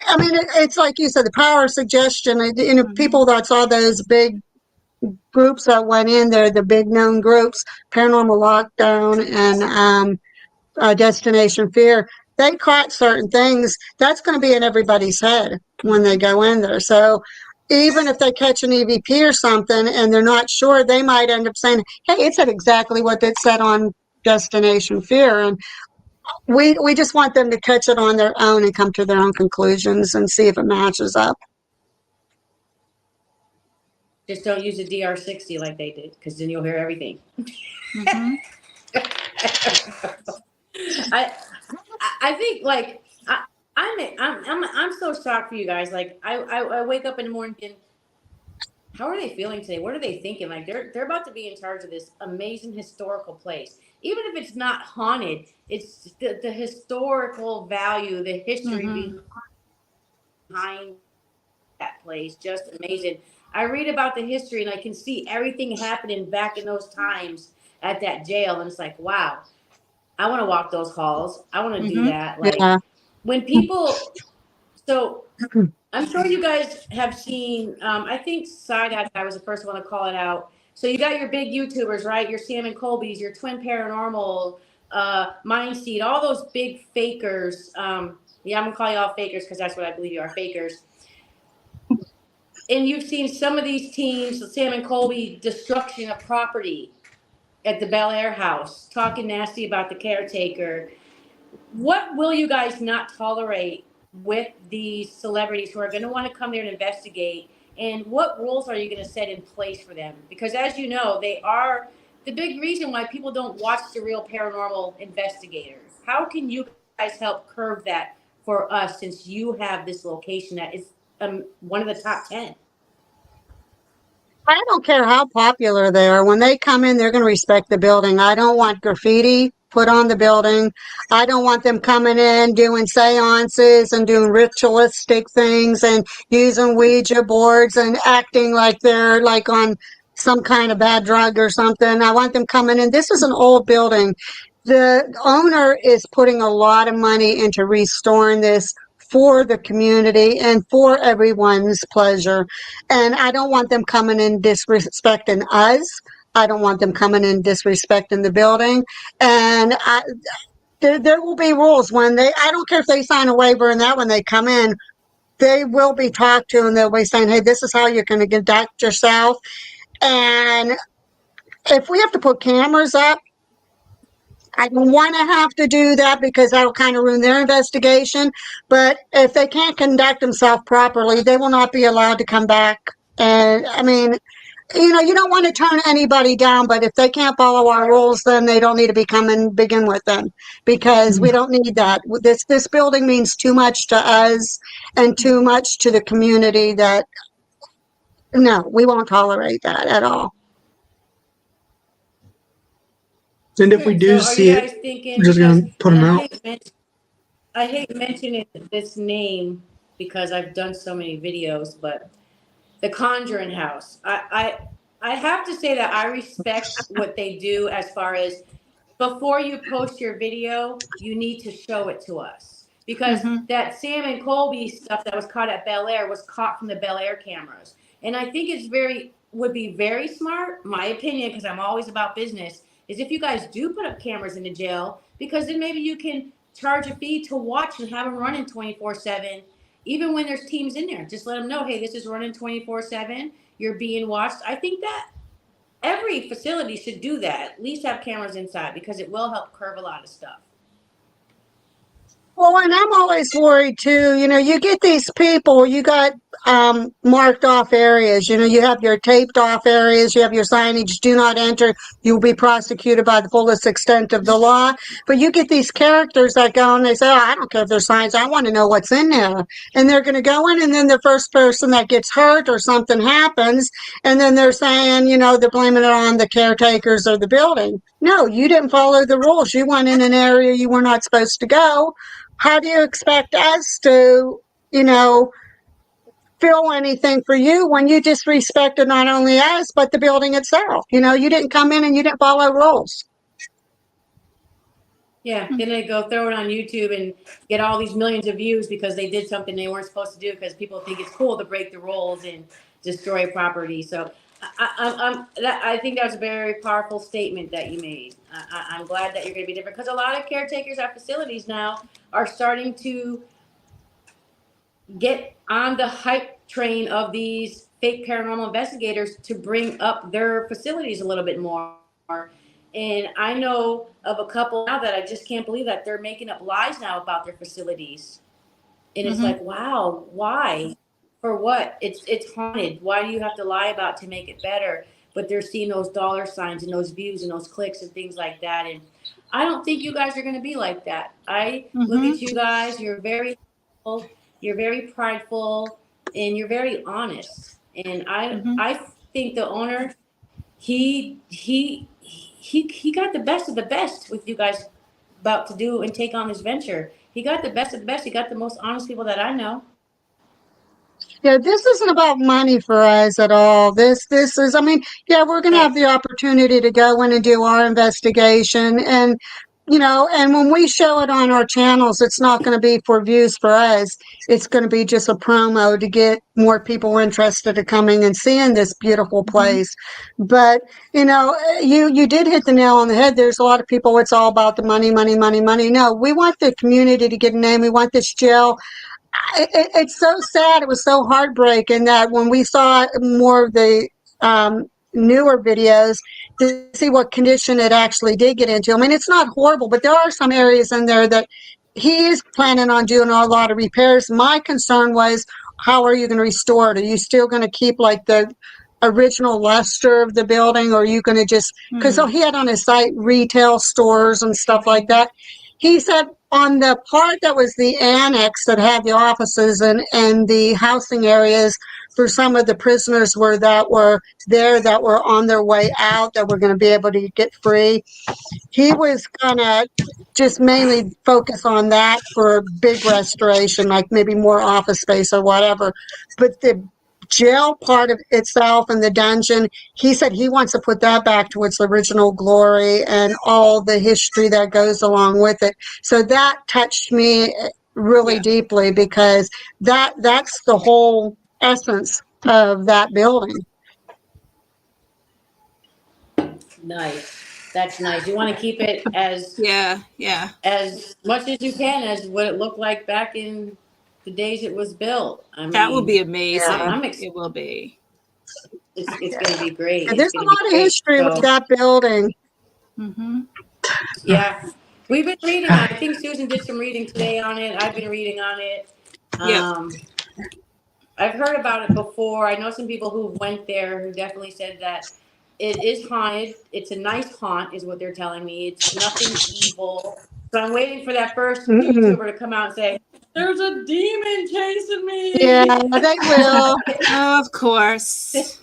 I mean, it's like you said, the power of suggestion. People that saw those big groups that went in there, the big known groups, Paranormal Lockdown and Destination Fear, they caught certain things. That's going to be in everybody's head when they go in there. So even if they catch an EVP or something and they're not sure, they might end up saying, hey, it said exactly what it said on Destination Fear. And we just want them to catch it on their own and come to their own conclusions and see if it matches up. Just don't use a DR60 like they did, because then you'll hear everything. Mm-hmm. I think like I'm so shocked for you guys. Like I wake up in the morning and how are they feeling today? What are they thinking? Like they're about to be in charge of this amazing historical place. Even if it's not haunted, it's the historical value, the history behind that place. Just amazing. I read about the history and I can see everything happening back in those times at that jail. And it's like, wow, I want to walk those halls. I want to do that. Like when people, so I'm sure you guys have seen, I think Side Eye Guy was the first one to call it out. So you got your big YouTubers, right? Your Sam and Colby's, your Twin Paranormal, Mindseed, all those big fakers. Yeah, I'm gonna call you all fakers because that's what I believe you are, fakers. And you've seen some of these teams, Sam and Colby, destruction of property at the Bel Air house, talking nasty about the caretaker. What will you guys not tolerate with these celebrities who are going to want to come there and investigate? And what rules are you going to set in place for them? Because as you know, they are the big reason why people don't watch the real paranormal investigators. How can you guys help curb that for us, since you have this location that is one of the top 10? I don't care how popular they are. When they come in, they're going to respect the building. I don't want graffiti put on the building. I don't want them coming in doing seances and doing ritualistic things and using Ouija boards and acting like they're like on some kind of bad drug or something. I want them coming in. This is an old building. The owner is putting a lot of money into restoring this for the community and for everyone's pleasure. And I don't want them coming in disrespecting us. I don't want them coming in disrespecting the building. And there will be rules when I don't care if they sign a waiver and that when they come in, they will be talked to and they'll be saying, hey, this is how you're going to conduct yourself. And if we have to put cameras up, I don't want to have to do that because that'll kind of ruin their investigation. But if they can't conduct themselves properly, they will not be allowed to come back. And I mean, you don't want to turn anybody down, but if they can't follow our rules, then they don't need to be coming begin with them, because we don't need that. This building means too much to us and too much to the community that, no, we won't tolerate that at all. And if we do So are see you it, guys thinking, we're just because, gonna put and them out. I hate mentioning this name because I've done so many videos, but the Conjuring House. I have to say that I respect what they do as far as before you post your video, you need to show it to us. Because that Sam and Colby stuff that was caught at Bel Air was caught from the Bel Air cameras. And I think would be very smart, my opinion, because I'm always about business, is if you guys do put up cameras in the jail, because then maybe you can charge a fee to watch and have them running 24/7. Even when there's teams in there, just let them know, hey, this is running 24/7. You're being watched. I think that every facility should do that. At least have cameras inside, because it will help curb a lot of stuff. Well, and I'm always worried too. You get these people, you got marked off areas. You have your taped off areas, you have your signage, do not enter. You will be prosecuted by the fullest extent of the law. But you get these characters that go and they say, oh, I don't care if there's signs, I want to know what's in there. And they're going to go in, and then the first person that gets hurt or something happens, and then they're saying, they're blaming it on the caretakers of the building. No, you didn't follow the rules. You went in an area you were not supposed to go. How do you expect us to, feel anything for you when you disrespected not only us, but the building itself? You didn't come in and you didn't follow rules. Yeah, then they go throw it on YouTube and get all these millions of views because they did something they weren't supposed to do, because people think it's cool to break the rules and destroy property. So I think that was a very powerful statement that you made. I'm glad that you're going to be different, because a lot of caretakers at facilities now are starting to get on the hype train of these fake paranormal investigators to bring up their facilities a little bit more. And I know of a couple now that I just can't believe that they're making up lies now about their facilities. And it's like, wow, why? For what? It's haunted. Why do you have to lie about to make it better? But they're seeing those dollar signs and those views and those clicks and things like that. And I don't think you guys are going to be like that. I look at you guys. You're very humble, you're very prideful, and you're very honest. And I think the owner, he got the best of the best with you guys about to do and take on this venture. He got the best of the best. He got the most honest people that I know. Yeah, this isn't about money for us at all. This is, we're going to have the opportunity to go in and do our investigation. And, and when we show it on our channels, it's not going to be for views for us. It's going to be just a promo to get more people interested in coming and seeing this beautiful place. But, you did hit the nail on the head. There's a lot of people, it's all about the money, money, money, money. No, we want the community to get a name. We want this jail. It's so sad. It was so heartbreaking that when we saw more of the newer videos to see what condition it actually did get into. It's not horrible, but there are some areas in there that he is planning on doing a lot of repairs. My concern was, how are you going to restore it? Are you still going to keep like the original luster of the building, or are you going to just, because he had on his site retail stores and stuff like that. He said on the part that was the annex that had the offices and the housing areas for some of the prisoners that were on their way out, that were going to be able to get free, he was going to just mainly focus on that for big restoration, like maybe more office space or whatever. But the jail part of itself and the dungeon, he said he wants to put that back to its original glory and all the history that goes along with it. So that touched me really deeply, because that's the whole essence of that building. Nice. That's nice. You want to keep it as as much as you can as what it looked like back in the days it was built. That will be amazing. It will be. It's going to be great. And there's a lot of history with that building. Yeah. We've been reading on it. I think Susan did some reading today on it. I've been reading on it. Yeah. I've heard about it before. I know some people who went there who definitely said that it is haunted. It's a nice haunt, is what they're telling me. It's nothing evil. So I'm waiting for that first Mm-mm. YouTuber to come out and say, "There's a demon chasing me." Yeah, they will. Of course.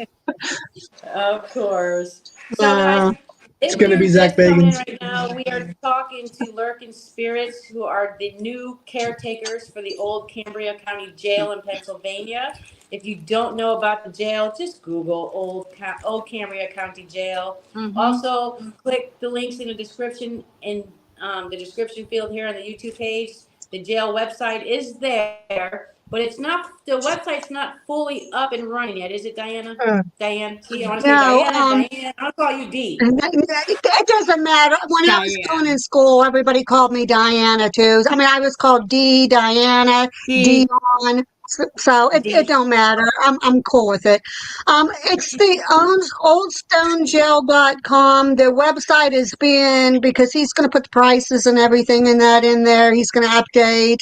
Of course. So Uh, guys, It's if gonna you're be Zach just coming in Bagans. right now, we are talking to Lurking Spirits, who are the new caretakers for the old Cambria County Jail in Pennsylvania. If you don't know about the jail, just Google old Cambria County Jail. Mhm. Also, click the links in the description the description field here on the YouTube page. The jail website is there, but the website's not fully up and running yet, is it, Diana? Diane, see, I want to say no, Diana. I'll call you D. it doesn't matter. When I was going in school, everybody called me Diana too. I mean, I was called D, Diana, D. Dion. So it don't matter. I'm cool with it. It's the oldstonegel.com. Their website is being, because he's going to put the prices and everything in there. He's going to update.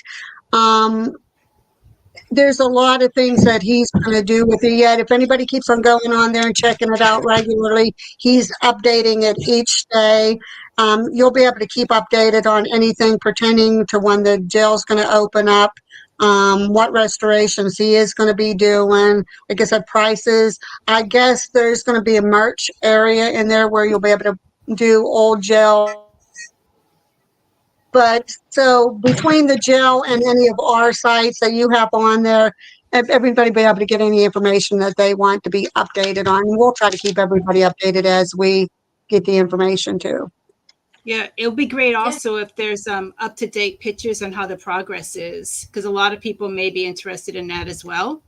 There's a lot of things that he's going to do with it yet. If anybody keeps on going on there and checking it out regularly, he's updating it each day. You'll be able to keep updated on anything pertaining to when the jail's going to open up, what restorations he is going to be doing. Like I said, prices. I guess there's going to be a merch area in there where you'll be able to do old jail. But so between the jail and any of our sites that you have on there, everybody will be able to get any information that they want to be updated on. We'll try to keep everybody updated as we get the information too. Yeah, it'll be great also if there's up-to-date pictures on how the progress is, because a lot of people may be interested in that as well.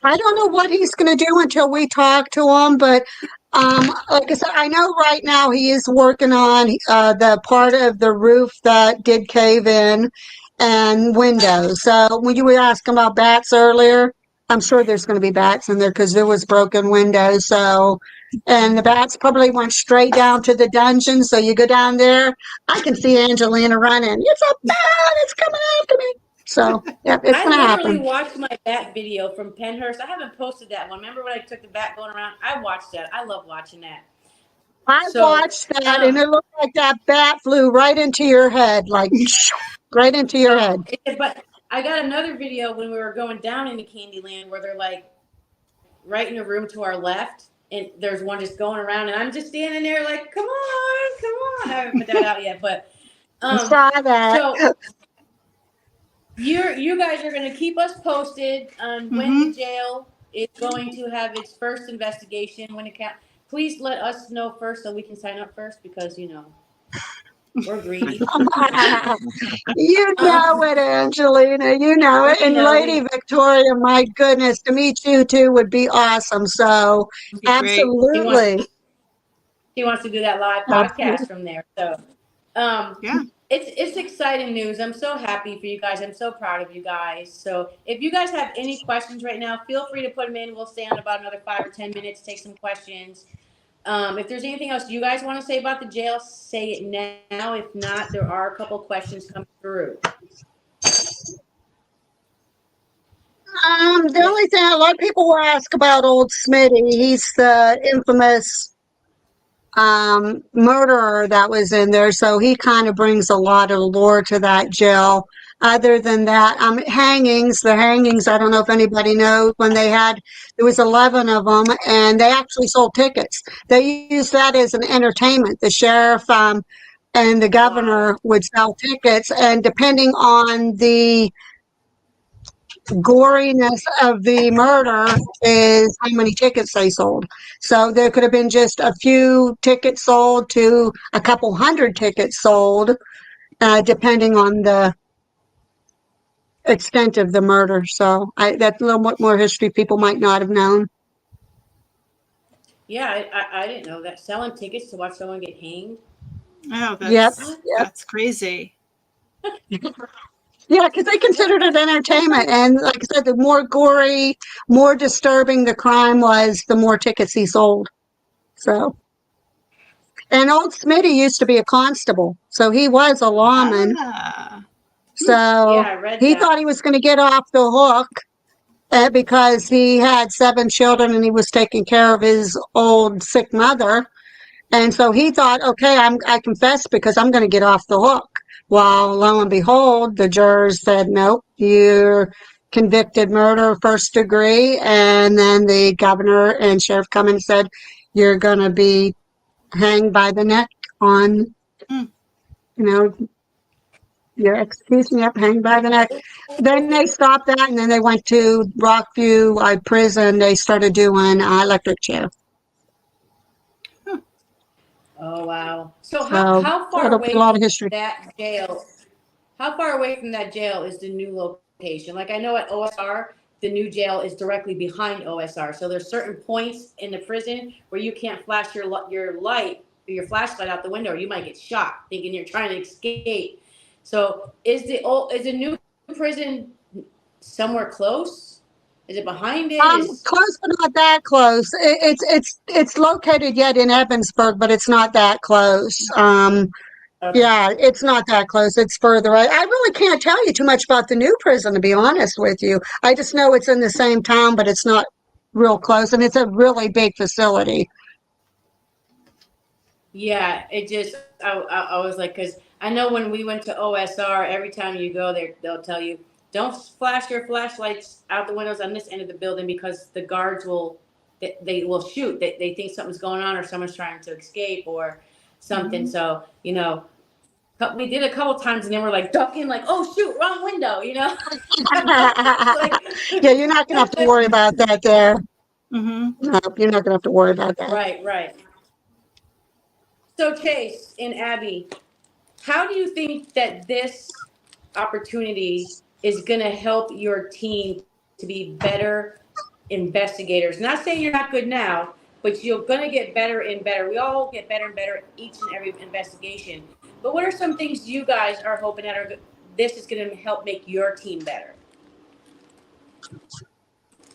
I don't know what he's going to do until we talk to him, but like I said, I know right now he is working on the part of the roof that did cave in and windows. So when you were asking about bats earlier, I'm sure there's going to be bats in there because there was broken windows. So, and the bats probably went straight down to the dungeon. So you go down there, I can see Angelina running. It's a bat! It's coming after me. So, yeah, it's going to I literally happen. watched my bat video from Penhurst. I haven't posted that one. Remember when I took the bat going around? I watched that. I love watching that. I watched that, and it looked like that bat flew right into your head, like right into your head. But I got another video when we were going down into Candyland where they're like right in the room to our left, and there's one just going around, and I'm just standing there like, come on, come on. I haven't put that out yet, but I saw that. So you guys are going to keep us posted on when the jail is going to have its first investigation. When it can, please let us know first so we can sign up first because we're greedy. You know it, Angelina. You know it. And Lady Victoria, my goodness, to meet you two would be awesome. So, absolutely. He wants to do that live podcast from there. So, yeah. It's exciting news. I'm so happy for you guys. I'm so proud of you guys. So if you guys have any questions right now, feel free to put them in. We'll stay on about another 5 or 10 minutes, take some questions. If there's anything else you guys want to say about the jail, say it now. If not, there are a couple questions coming through. The only thing a lot of people will ask about old Smitty, he's the infamous murderer that was in there, so he kind of brings a lot of lore to that jail. Other than that, the hangings, I don't know if anybody knows, when there was 11 of them, and they actually sold tickets. They used that as an entertainment. The sheriff and the governor would sell tickets, and depending on the goriness of the murder is how many tickets they sold. So there could have been just a few tickets sold to a couple hundred tickets sold, depending on the extent of the murder. So that's a little bit more history people might not have known. Yeah, I didn't know that. Selling tickets to watch someone get hanged. Oh, that's crazy. Yeah, because they considered it entertainment. And like I said, the more gory, more disturbing the crime was, the more tickets he sold. So, And old Smitty used to be a constable, so he was a lawman. Ah. So Yeah, I read he that. thought he was going to get off the hook because he had 7 children and he was taking care of his old sick mother. And so he thought, okay, I confess because I'm going to get off the hook. Well, lo and behold, the jurors said, nope, you're convicted murder, 1st degree. And then the governor and Sheriff Cummings said, you're going to be hanged by the neck on, Mm. you know, your execution, yep, hanged by the neck. Then they stopped that, and then they went to Rockview prison. They started doing electric chair. Oh, wow. So So how far it'll be away a lot of from history. that jail? How far away from that jail is the new location? Like I know at OSR, the new jail is directly behind OSR. So there's certain points in the prison where you can't flash your light or your flashlight out the window, or you might get shot thinking you're trying to escape. So is the new prison somewhere close? Is it behind it? Close, but not that close. It's located yet in Evansburg, but it's not that close. Okay. Yeah, it's not that close. It's further. I really can't tell you too much about the new prison, to be honest with you. I just know it's in the same town, but it's not real close, and it's a really big facility. Yeah, it just I was like, because I know when we went to OSR, every time you go there, they'll tell you don't flash your flashlights out the windows on this end of the building because the guards they will shoot. They think something's going on or someone's trying to escape or something. Mhm. So we did a couple times and then we're like ducking, like, oh shoot, wrong window, Like, Yeah, you're not gonna have to worry about that there. Mhm. No, you're not gonna have to worry about that. right. So Chase and Abby, how do you think that this opportunity is going to help your team to be better investigators? Not saying you're not good now, but you're going to get better and better. We all get better and better each and every investigation. But what are some things you guys are hoping that this is going to help make your team better?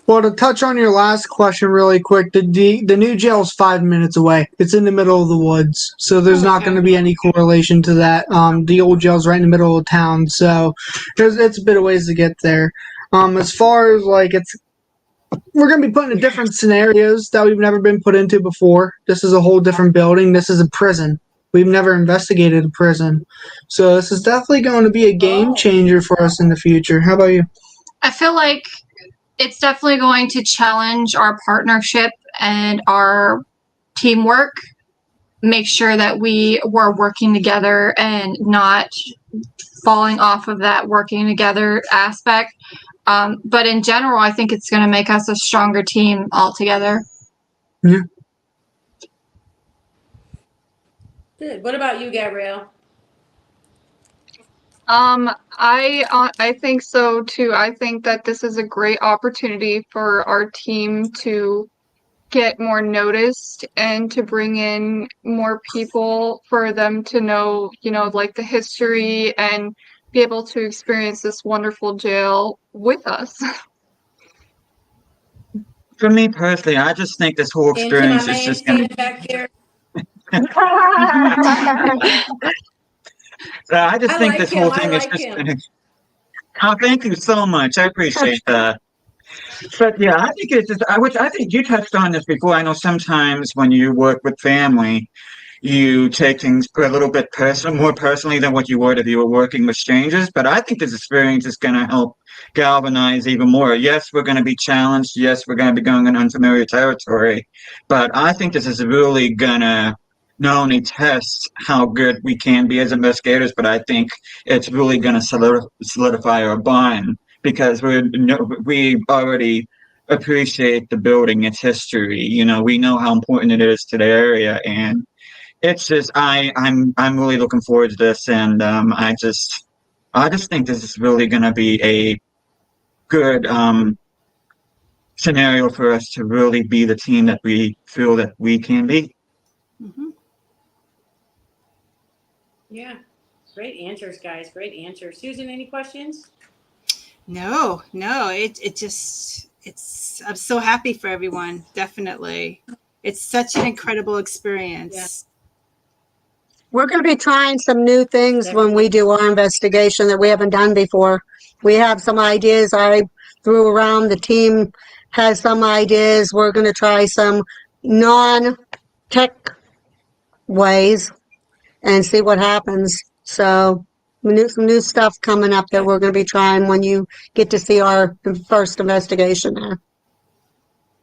Well, to touch on your last question really quick, the new jail is 5 minutes away. It's in the middle of the woods, so there's not Okay. going to be any correlation to that. The old jail's right in the middle of town, so it's a bit of ways to get there. As far as like we're going to be put in different scenarios that we've never been put into before. This is a whole different building. This is a prison. We've never investigated a prison, so this is definitely going to be a game changer for us in the future. How about you? I feel like it's definitely going to challenge our partnership and our teamwork. Make sure that we were working together and not falling off of that working together aspect. But in general, I think it's going to make us a stronger team altogether. Yeah. Good. What about you, Gabrielle? I think so too. I think that this is a great opportunity for our team to get more noticed and to bring in more people for them to know, like the history and be able to experience this wonderful jail with us. For me personally, I just think this whole And to my experience is man just going standing back there, I just I think like this him. whole I thing is like just. him. Oh, thank you so much. I appreciate that. But yeah, I think it's just, which I think you touched on this before. I know sometimes when you work with family, you take things a little bit more personally than what you would if you were working with strangers. But I think this experience is going to help galvanize even more. Yes, we're going to be challenged. Yes, we're going to be going in unfamiliar territory. But I think this is really going to not only test how good we can be as investigators, but I think it's really going to solidify our bond because we already appreciate the building, its history. We know how important it is to the area, and it's just I'm really looking forward to this, and I just think this is really going to be a good scenario for us to really be the team that we feel that we can be. Mhm. Yeah. Great answers, guys. Great answers. Susan, any questions? No. I'm so happy for everyone. Definitely. It's such an incredible experience. We're going to be trying some new things when we do our investigation that we haven't done before. We have some ideas I threw around. The team has some ideas. We're going to try some non-tech ways and see what happens. So some new stuff coming up that we're going to be trying when you get to see our first investigation there.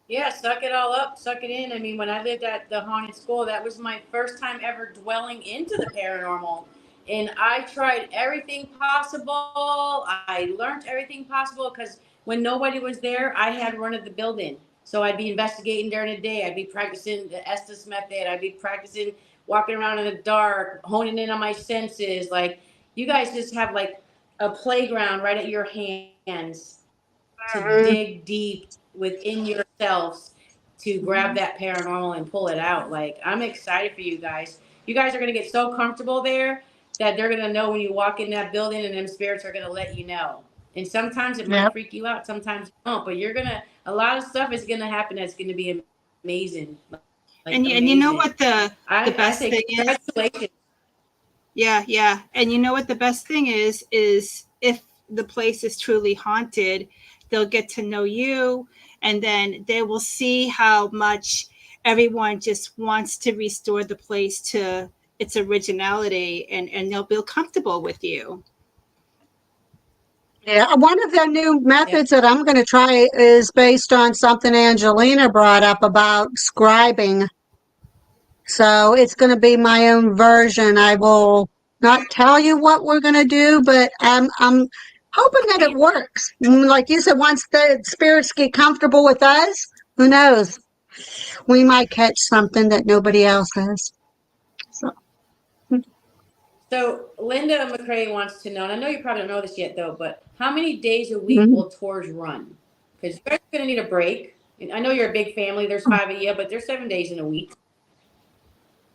Yeah, suck it all up, suck it in. I mean, when I lived at the haunted school, that was my first time ever dwelling into the paranormal. And I tried everything possible. I learned everything possible because when nobody was there, I had run of the building. So I'd be investigating during the day. I'd be practicing the Estes method. I'd be practicing walking around in the dark, honing in on my senses. Like, you guys just have like a playground right at your hands to dig deep within yourselves to grab that paranormal and pull it out. Like, I'm excited for you guys. You guys are going to get so comfortable there that they're going to know when you walk in that building, and them spirits are going to let you know. And sometimes it might freak you out, sometimes it won't, but a lot of stuff is going to happen that's going to be amazing. Like, and you know what the best thing is? Yeah. And you know what the best thing is if the place is truly haunted, they'll get to know you, and then they will see how much everyone just wants to restore the place to its originality, and they'll feel comfortable with you. Yeah, one of the new methods that I'm going to try is based on something Angelina brought up about scribing. So it's going to be my own version. I will not tell you what we're going to do, but I'm hoping that it works. Like you said, once the spirits get comfortable with us, who knows? We might catch something that nobody else has. So Linda McCrae wants to know, and I know you probably don't know this yet, though, but how many days a week will tours run? Because you guys are going to need a break. And I know you're a big family. There's 5 of you, but there's 7 days in a week.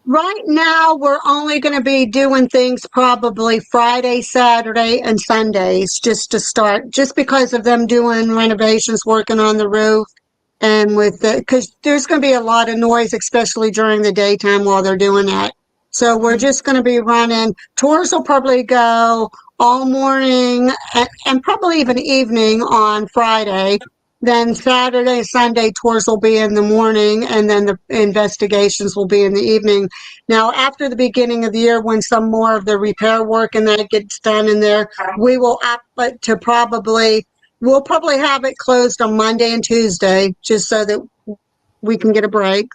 Right now, we're only going to be doing things probably Friday, Saturday, and Sundays just to start, just because of them doing renovations, working on the roof, and because there's going to be a lot of noise, especially during the daytime while they're doing that. So we're just going to be running. Tours will probably go all morning and probably even evening on Friday. Then Saturday, Sunday tours will be in the morning, and then the investigations will be in the evening. Now, after the beginning of the year, when some more of the repair work and that gets done in there, we will up to we'll probably have it closed on Monday and Tuesday, just so that we can get a break.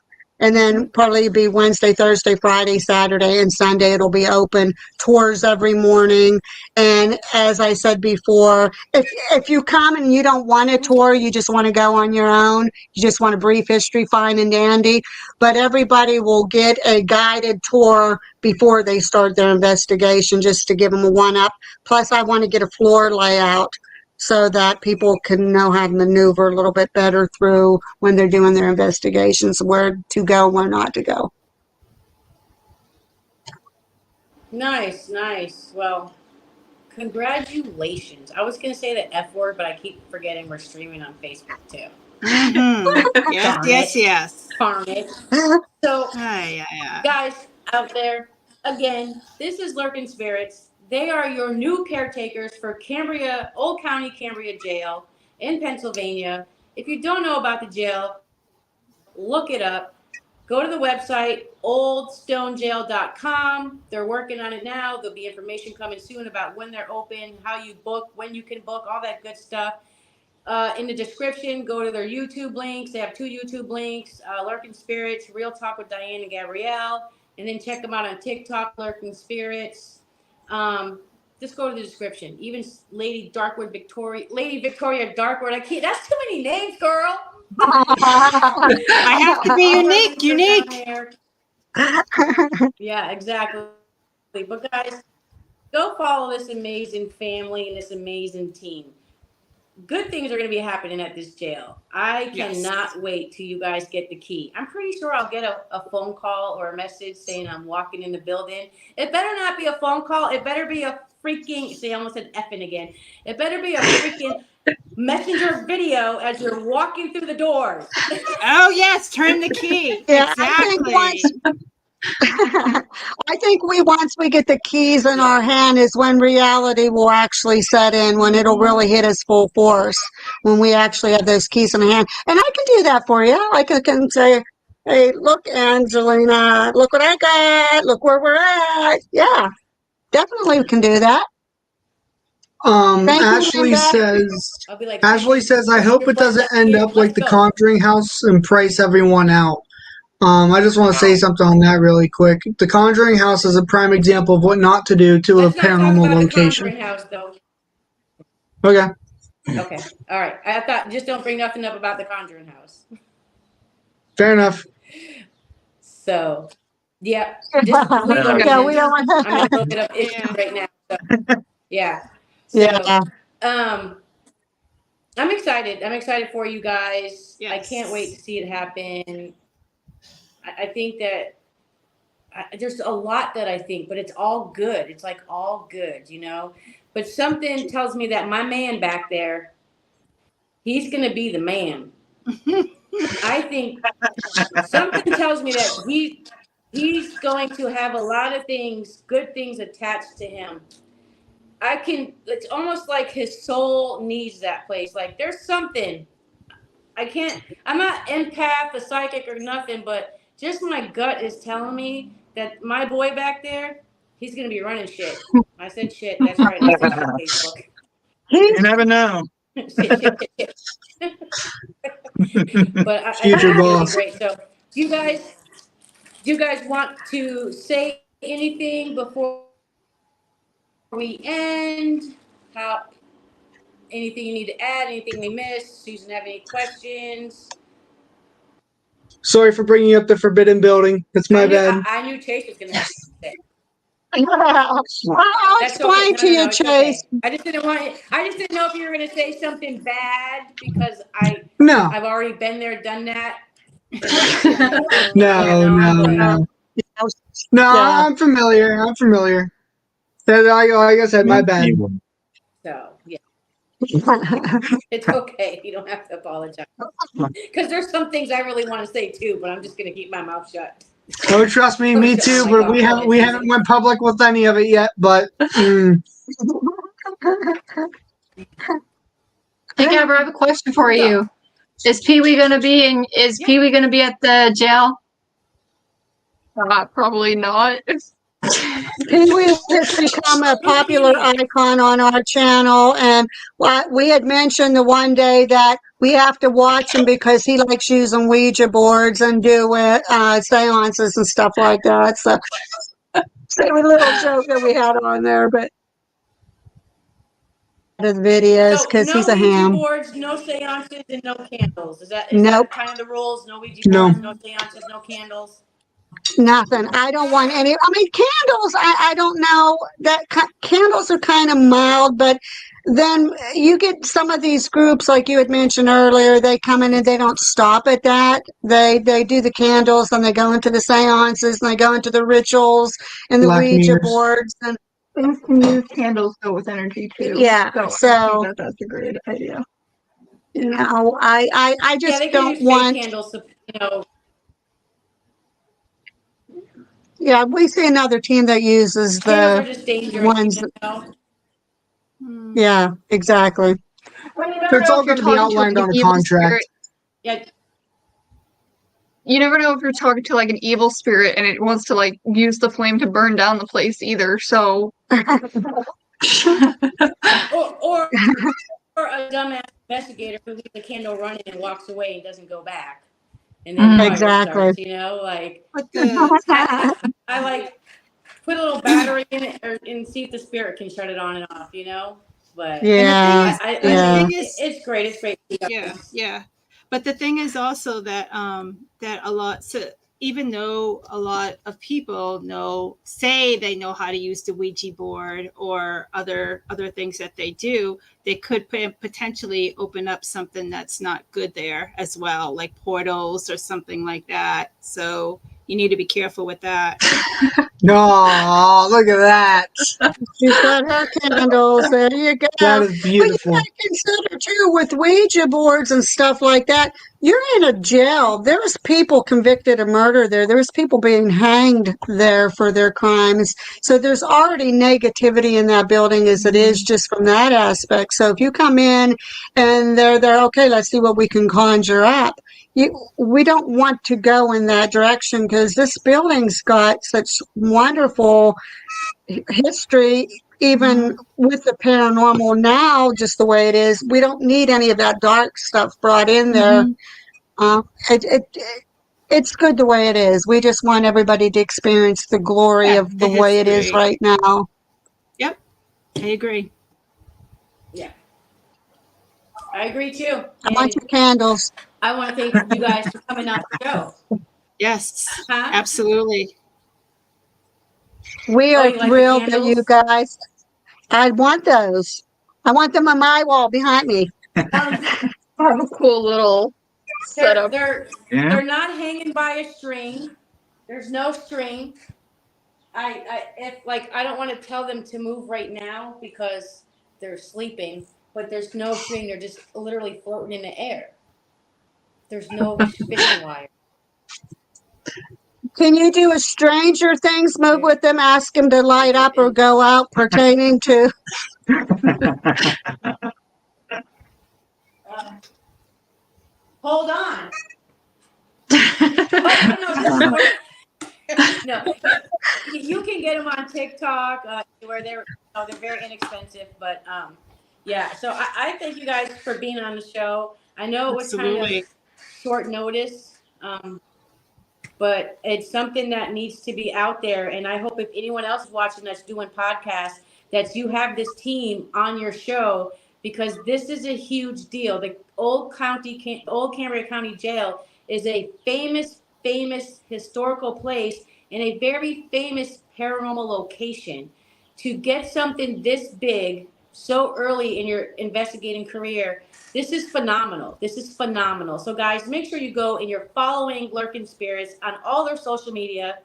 And then probably be Wednesday, Thursday, Friday, Saturday, and Sunday it'll be open. Tours every morning. And as I said before, if you come and you don't want a tour, you just want to go on your own, you just want a brief history, fine and dandy. But everybody will get a guided tour before they start their investigation, just to give them a one-up. Plus, I want to get a floor layout so that people can know how to maneuver a little bit better through when they're doing their investigations, where to go, where not to go. Nice. Well, congratulations. I was going to say the F word, but I keep forgetting we're streaming on Facebook too. Yes. Darn it. So, guys out there, again, this is Lurking Spirits. They are your new caretakers for Old County Cambria Jail in Pennsylvania. If you don't know about the jail, look it up. Go to the website, oldstonejail.com. They're working on it now. There'll be information coming soon about when they're open, how you book, when you can book, all that good stuff. In the description, go to their YouTube links. They have 2 YouTube links, Lurking Spirits, Real Talk with Diane and Gabrielle. And then check them out on TikTok, Lurking Spirits. Just go to the description. Even Lady Victoria Darkwood. That's too many names, girl. I have to be unique. Yeah, exactly. But guys, go follow this amazing family and this amazing team. Good things are going to be happening at this jail. I cannot wait till you guys get the key. I'm pretty sure I'll get a phone call or a message saying I'm walking in the building. It better not be a phone call. It better be a freaking, I almost said effing again. It better be a freaking messenger video as you're walking through the doors. Oh, yes. Turn the key. Yeah, exactly. I think once we get the keys in our hand is when reality will actually set in, when it'll really hit us full force, when we actually have those keys in hand. And I can do that for you. I can say, hey, look, Angelina, look what I got. Look where we're at. Yeah, definitely we can do that. Thank you, Ashley Linda. says, I'll be like, Ashley says, I hope it doesn't end up like the Conjuring House and price everyone out. I just want to say something on that really quick. The Conjuring House is a prime example of what not to do to a Let's not talk paranormal about the location. Conjuring House, though. Okay. Okay, all right. I thought just don't bring nothing up about the Conjuring House. Fair enough. So, yeah, just legal Yeah, we reasons. don't want I'm in a little bit of issue right now. So, yeah. So, Yeah. I'm excited. I'm excited for you guys. I Yes. can't wait to see it happen. I think that there's a lot that I think, but it's all good. It's like all good, you know? But something tells me that my man back there, he's going to be the man. I think something tells me that he's going to have a lot of things, good things attached to him. It's almost like his soul needs that place. Like there's something. I'm not empath, a psychic or nothing, but just my gut is telling me that my boy back there, he's going to be running shit. I said shit. That's right. I said shit on Facebook. You never know. shit. But I think Future it's going to boss. be great. So do you guys want to say anything before we end? Anything you need to add? Anything we missed? Susan, have any questions? Sorry for bringing up the Forbidden Building. That's my bad. I knew Chase was going to say. I'll That's explain okay. to you, It's Chase. okay. I just didn't know if you were going to say something bad because No. I've already been there, done that. No. Yeah. I'm familiar. Like I said, my bad. So, yeah. It's okay. You don't have to apologize. Because there's some things I really want to say too, but I'm just going to keep my mouth shut. Oh, trust me, me too. But we haven't went public with any of it yet. But Hey, Gabber, I have a question for you. Is Pee Wee gonna be Pee Wee gonna be at the jail? Probably not. Pee Wee has become a popular icon on our channel, and we had mentioned the one day that we have to watch him because he likes using Ouija boards and doing seances and stuff like that. So, it's a little joke that we had on there, but the videos because no he's a Ouija ham. boards, no seances, and no candles. Is that Nope. kind of the rules? No Ouija No. boards, no seances, no candles. Nothing. I don't want any. I mean, candles. I don't know that candles are kind of mild, but then you get some of these groups, like you had mentioned earlier. They come in and they don't stop at that. They do the candles and they go into the seances and they go into the rituals and the Black Ouija mirrors. boards and Things can use candles go with energy too. Yeah, I so- think that's a great idea. you know, I just They can don't use fake want. candles, you know. Yeah, we see another team that uses Candles are the just dangerous, ones. you know. Yeah, exactly. Well, you never It's know all if you're going to be talking to, outlined like, on an a evil contract. spirit. Yeah, You never know if you're talking to like an evil spirit and it wants to like use the flame to burn down the place either. So or a dumbass investigator who leaves the candle running and walks away and doesn't go back, and then fire Exactly. starts, you know, like But the I like put a little battery in it and see if the spirit can shut it on and off, you know. But Yeah, and yeah. the thing is, it's great. It's great. yeah. But the thing is also that that a lot. So even though a lot of people say they know how to use the Ouija board or other things that they do, they could potentially open up something that's not good there as well, like portals or something like that. So you need to be careful with that. No, look at that. She's got her candles. There you go. That is beautiful. But you got to consider too with Ouija boards and stuff like that. You're in a jail. There's people convicted of murder there. There's people being hanged there for their crimes. So there's already negativity in that building as it is just from that aspect. So if you come in and they're okay, let's see what we can conjure up. We don't want to go in that direction because this building's got such wonderful history, even with the paranormal now, just the way it is. We don't need any of that dark stuff brought in there. It's good the way it is. We just want everybody to experience the glory of the way it is right now. Yep, I agree. Yeah. I agree too. I want your candles. I want to thank you guys for coming on the show. Yes, Huh? absolutely. We Oh, are you like the thrilled that candles? you guys. I want those. I want them on my wall behind me. Have a cool little setup. They're not hanging by a string. There's no string. I don't want to tell them to move right now because they're sleeping, but there's no string. They're just literally floating in the air. There's no fishing wire. Can you do a Stranger Things move with them? Ask them to light up or go out pertaining to. Hold on. Oh, no, you can get them on TikTok where they're very inexpensive, but yeah. So I thank you guys for being on the show. I know it was kind of short notice, but it's something that needs to be out there. And I hope if anyone else is watching that's doing podcasts, that you have this team on your show because this is a huge deal. The Old Cambria County Jail is a famous historical place in a very famous paranormal location. To get something this big so early in your investigating career, this is phenomenal. This is phenomenal. So guys, make sure you go and you're following Lurking Spirits on all their social media.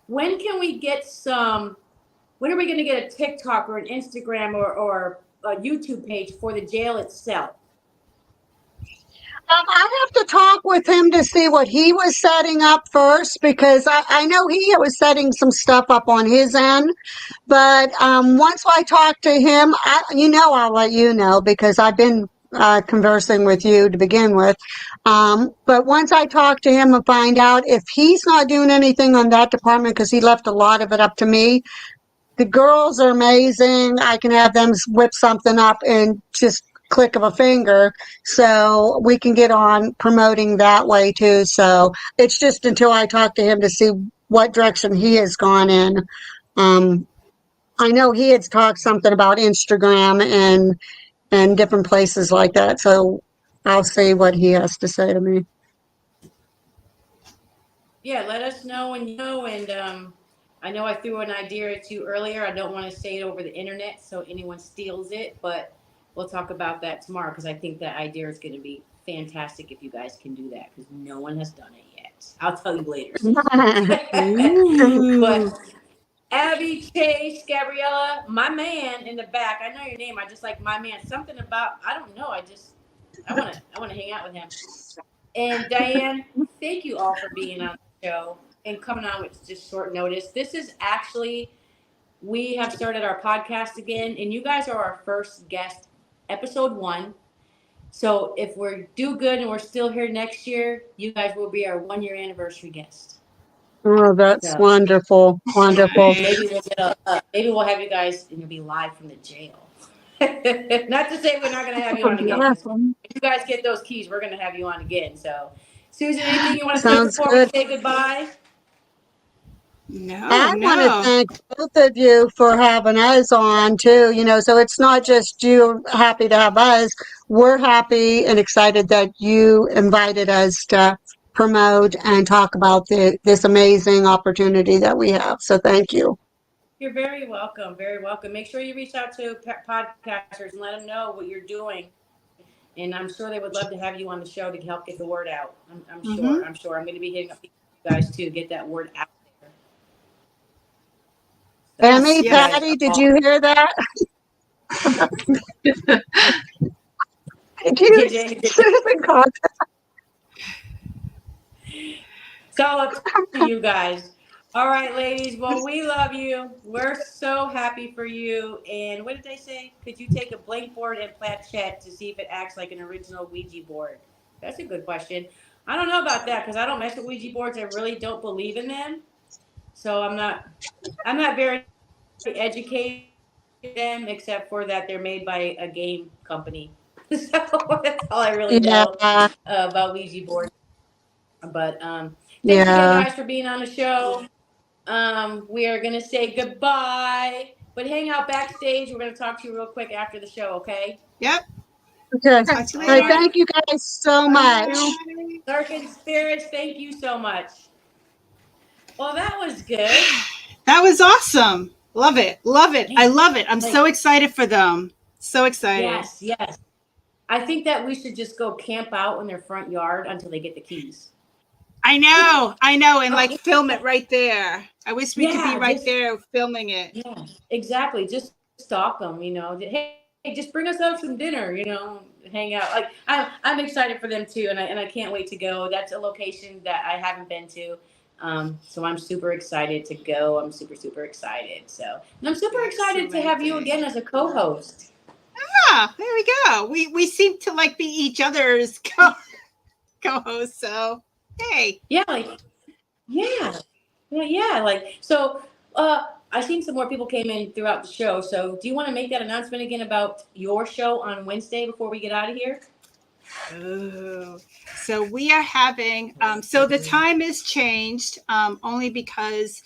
When are we going to get a TikTok or an Instagram or a YouTube page for the jail itself? I have to talk with him to see what he was setting up first because I know he was setting some stuff up on his end. But once I talk to him, I'll let you know because I've been conversing with you to begin with. But once I talk to him and find out if he's not doing anything on that department because he left a lot of it up to me. The girls are amazing. I can have them whip something up and just click of a finger, so we can get on promoting that way too. So it's just until I talk to him to see what direction he has gone in. I know he had talked something about Instagram and different places like that, so I'll see what he has to say to me. Yeah, let us know when you know. And I know I threw an idea or two earlier. I don't want to say it over the internet so anyone steals it, but we'll talk about that tomorrow because I think that idea is going to be fantastic if you guys can do that because no one has done it yet. I'll tell you later. But Abby, Chase, Gabriella, my man in the back. I know your name. I just like my man. Something about I don't know. I want to hang out with him. And Diane, thank you all for being on the show and coming on with just short notice. This is actually we have started our podcast again, and you guys are our first guest. Episode 1. So if we do good and we're still here next year, you guys will be our 1-year anniversary guest. Oh, that's wonderful. Wonderful. Maybe we'll have you guys and you'll be live from the jail. Not to say we're not going to have you on again. Awesome. If you guys get those keys, we're going to have you on again. So, Susan, anything you want to Sounds say before good. we say goodbye? I want to thank both of you for having us on too, so it's not just you happy to have us. We're happy and excited that you invited us to promote and talk about this amazing opportunity that we have. So thank you. You're very welcome. Very welcome. Make sure you reach out to podcasters and let them know what you're doing. And I'm sure they would love to have you on the show to help get the word out. I'm sure. I'm going to be hitting up you guys too, get that word out. Emmy, Patty, did you hear that? Did you? Susan called. all up to you guys. All right, ladies. Well, we love you. We're so happy for you. And what did they say? Could you take a blank board and planchette to see if it acts like an original Ouija board? That's a good question. I don't know about that because I don't mess with Ouija boards. I really don't believe in them. So I'm not very educated in them except for that they're made by a game company. So that's all I really know Yeah, about Ouija boards. But thanks again, yeah. guys, for being on the show. We are gonna say goodbye, but hang out backstage. We're gonna talk to you real quick after the show, okay? Yep. Okay. Talk to you Hey, All later. right. thank you guys so much. Darkened Spirits, thank you so much. Well, that was good. That was awesome. Love it. Love it. I love it. I'm so excited for them. So excited. Yes, yes. I think that we should just go camp out in their front yard until they get the keys. I know, and like film it right there. I wish we could be Yeah, right just- there filming it. Yeah, exactly. Just stalk them, you know. Hey, just bring us out some dinner, you know, hang out. Like I'm excited for them too, and I can't wait to go. That's a location that I haven't been to. So I'm super excited to go. I'm super excited. So, and I'm super excited to have you again as a co-host. Yeah, there we go. We seem to like be each other's co-hosts. So hey. Yeah, like yeah. Like so. I've seen some more people came in throughout the show. So, do you want to make that announcement again about your show on Wednesday before we get out of here? Oh, so we are having, so the time is changed only because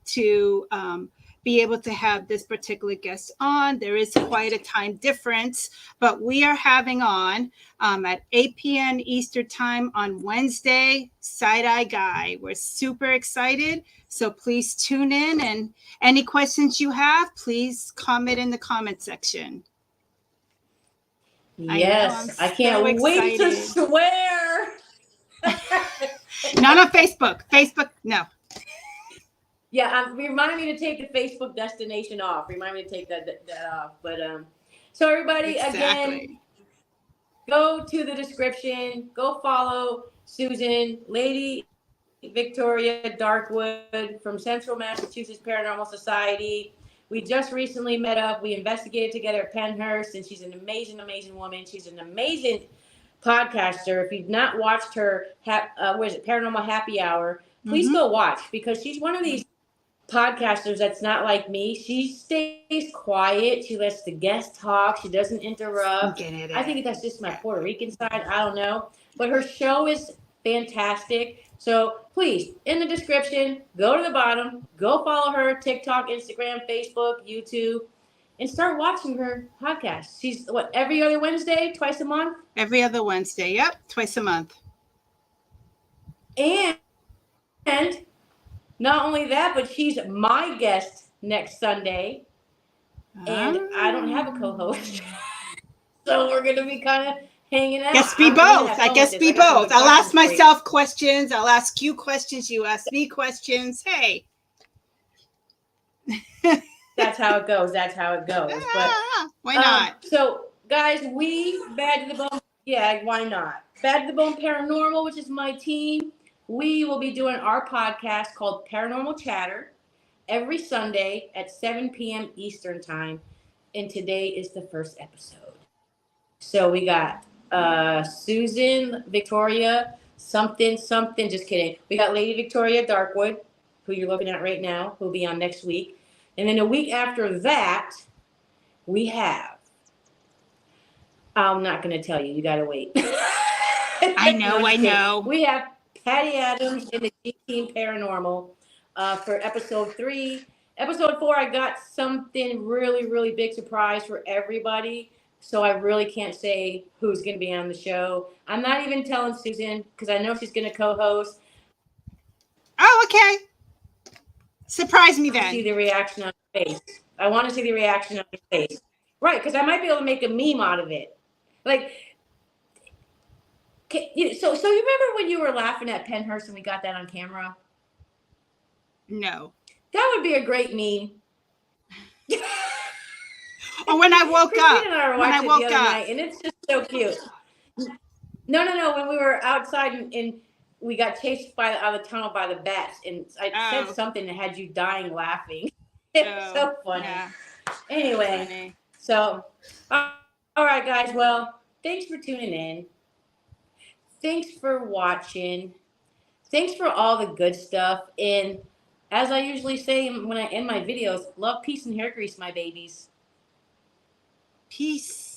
to be able to have this particular guest on, there is quite a time difference, but we are having on at 8 p.m. Eastern time on Wednesday, Side Eye Guy. We're super excited. So please tune in, and any questions you have, please comment in the comment section. Yes, I can't so wait to excited. swear. Not on Facebook. Facebook, no. Yeah, remind me to take the Facebook destination off. Remind me to take that off. But so everybody, again, go to the description. Go follow Susan, Lady Victoria Darkwood from Central Massachusetts Paranormal Society. We just recently met up. We investigated together at Pennhurst, and she's an amazing woman. She's an amazing podcaster. If you've not watched her, Paranormal Happy Hour, please go watch, because she's one of these podcasters that's not like me. She stays quiet. She lets the guest talk. She doesn't interrupt. I think that's just my Puerto Rican side. I don't know. But her show is fantastic. So please, in the description, go to the bottom, go follow her, TikTok, Instagram, Facebook, YouTube, and start watching her podcast. She's every other Wednesday, twice a month? Every other Wednesday. Yep. Twice a month. And not only that, but she's my guest next Sunday. And I don't have a co-host. So we're going to be kind of hanging out. Guess be both. I guess be both. I'll ask myself questions. I'll ask you questions. You ask me questions. Hey. That's how it goes. But why not? So, guys, we Bad to the Bone. Yeah, why not? Bad to the Bone Paranormal, which is my team. We will be doing our podcast called Paranormal Chatter every Sunday at 7 p.m. Eastern Time. And today is the first episode. So we got Susan, Victoria, something, just kidding. We got Lady Victoria Darkwood, who you're looking at right now, who'll be on next week. And then a week after that, we have, I'm not going to tell you. You got to wait. I know. We have Patty Adams in the G-Team Paranormal for episode 3. Episode 4, I got something really big surprise for everybody. So I really can't say who's going to be on the show. I'm not even telling Susan because I know she's going to co-host. Oh, okay. Surprise me then. See the reaction on her face. I want to see the reaction on her face. Right, because I might be able to make a meme out of it. Like, so you remember when you were laughing at Pennhurst and we got that on camera? No. That would be a great meme. Or when I woke up. And I watched it the other night, and it's just so cute. No. When we were outside and we got chased out of the tunnel by the bats, and I Oh. said something that had you dying laughing. It was so funny. Yeah. Anyway, Funny. so all right, guys. Well, thanks for tuning in. Thanks for watching. Thanks for all the good stuff. And as I usually say when I end my videos, love, peace, and hair grease, my babies. Peace.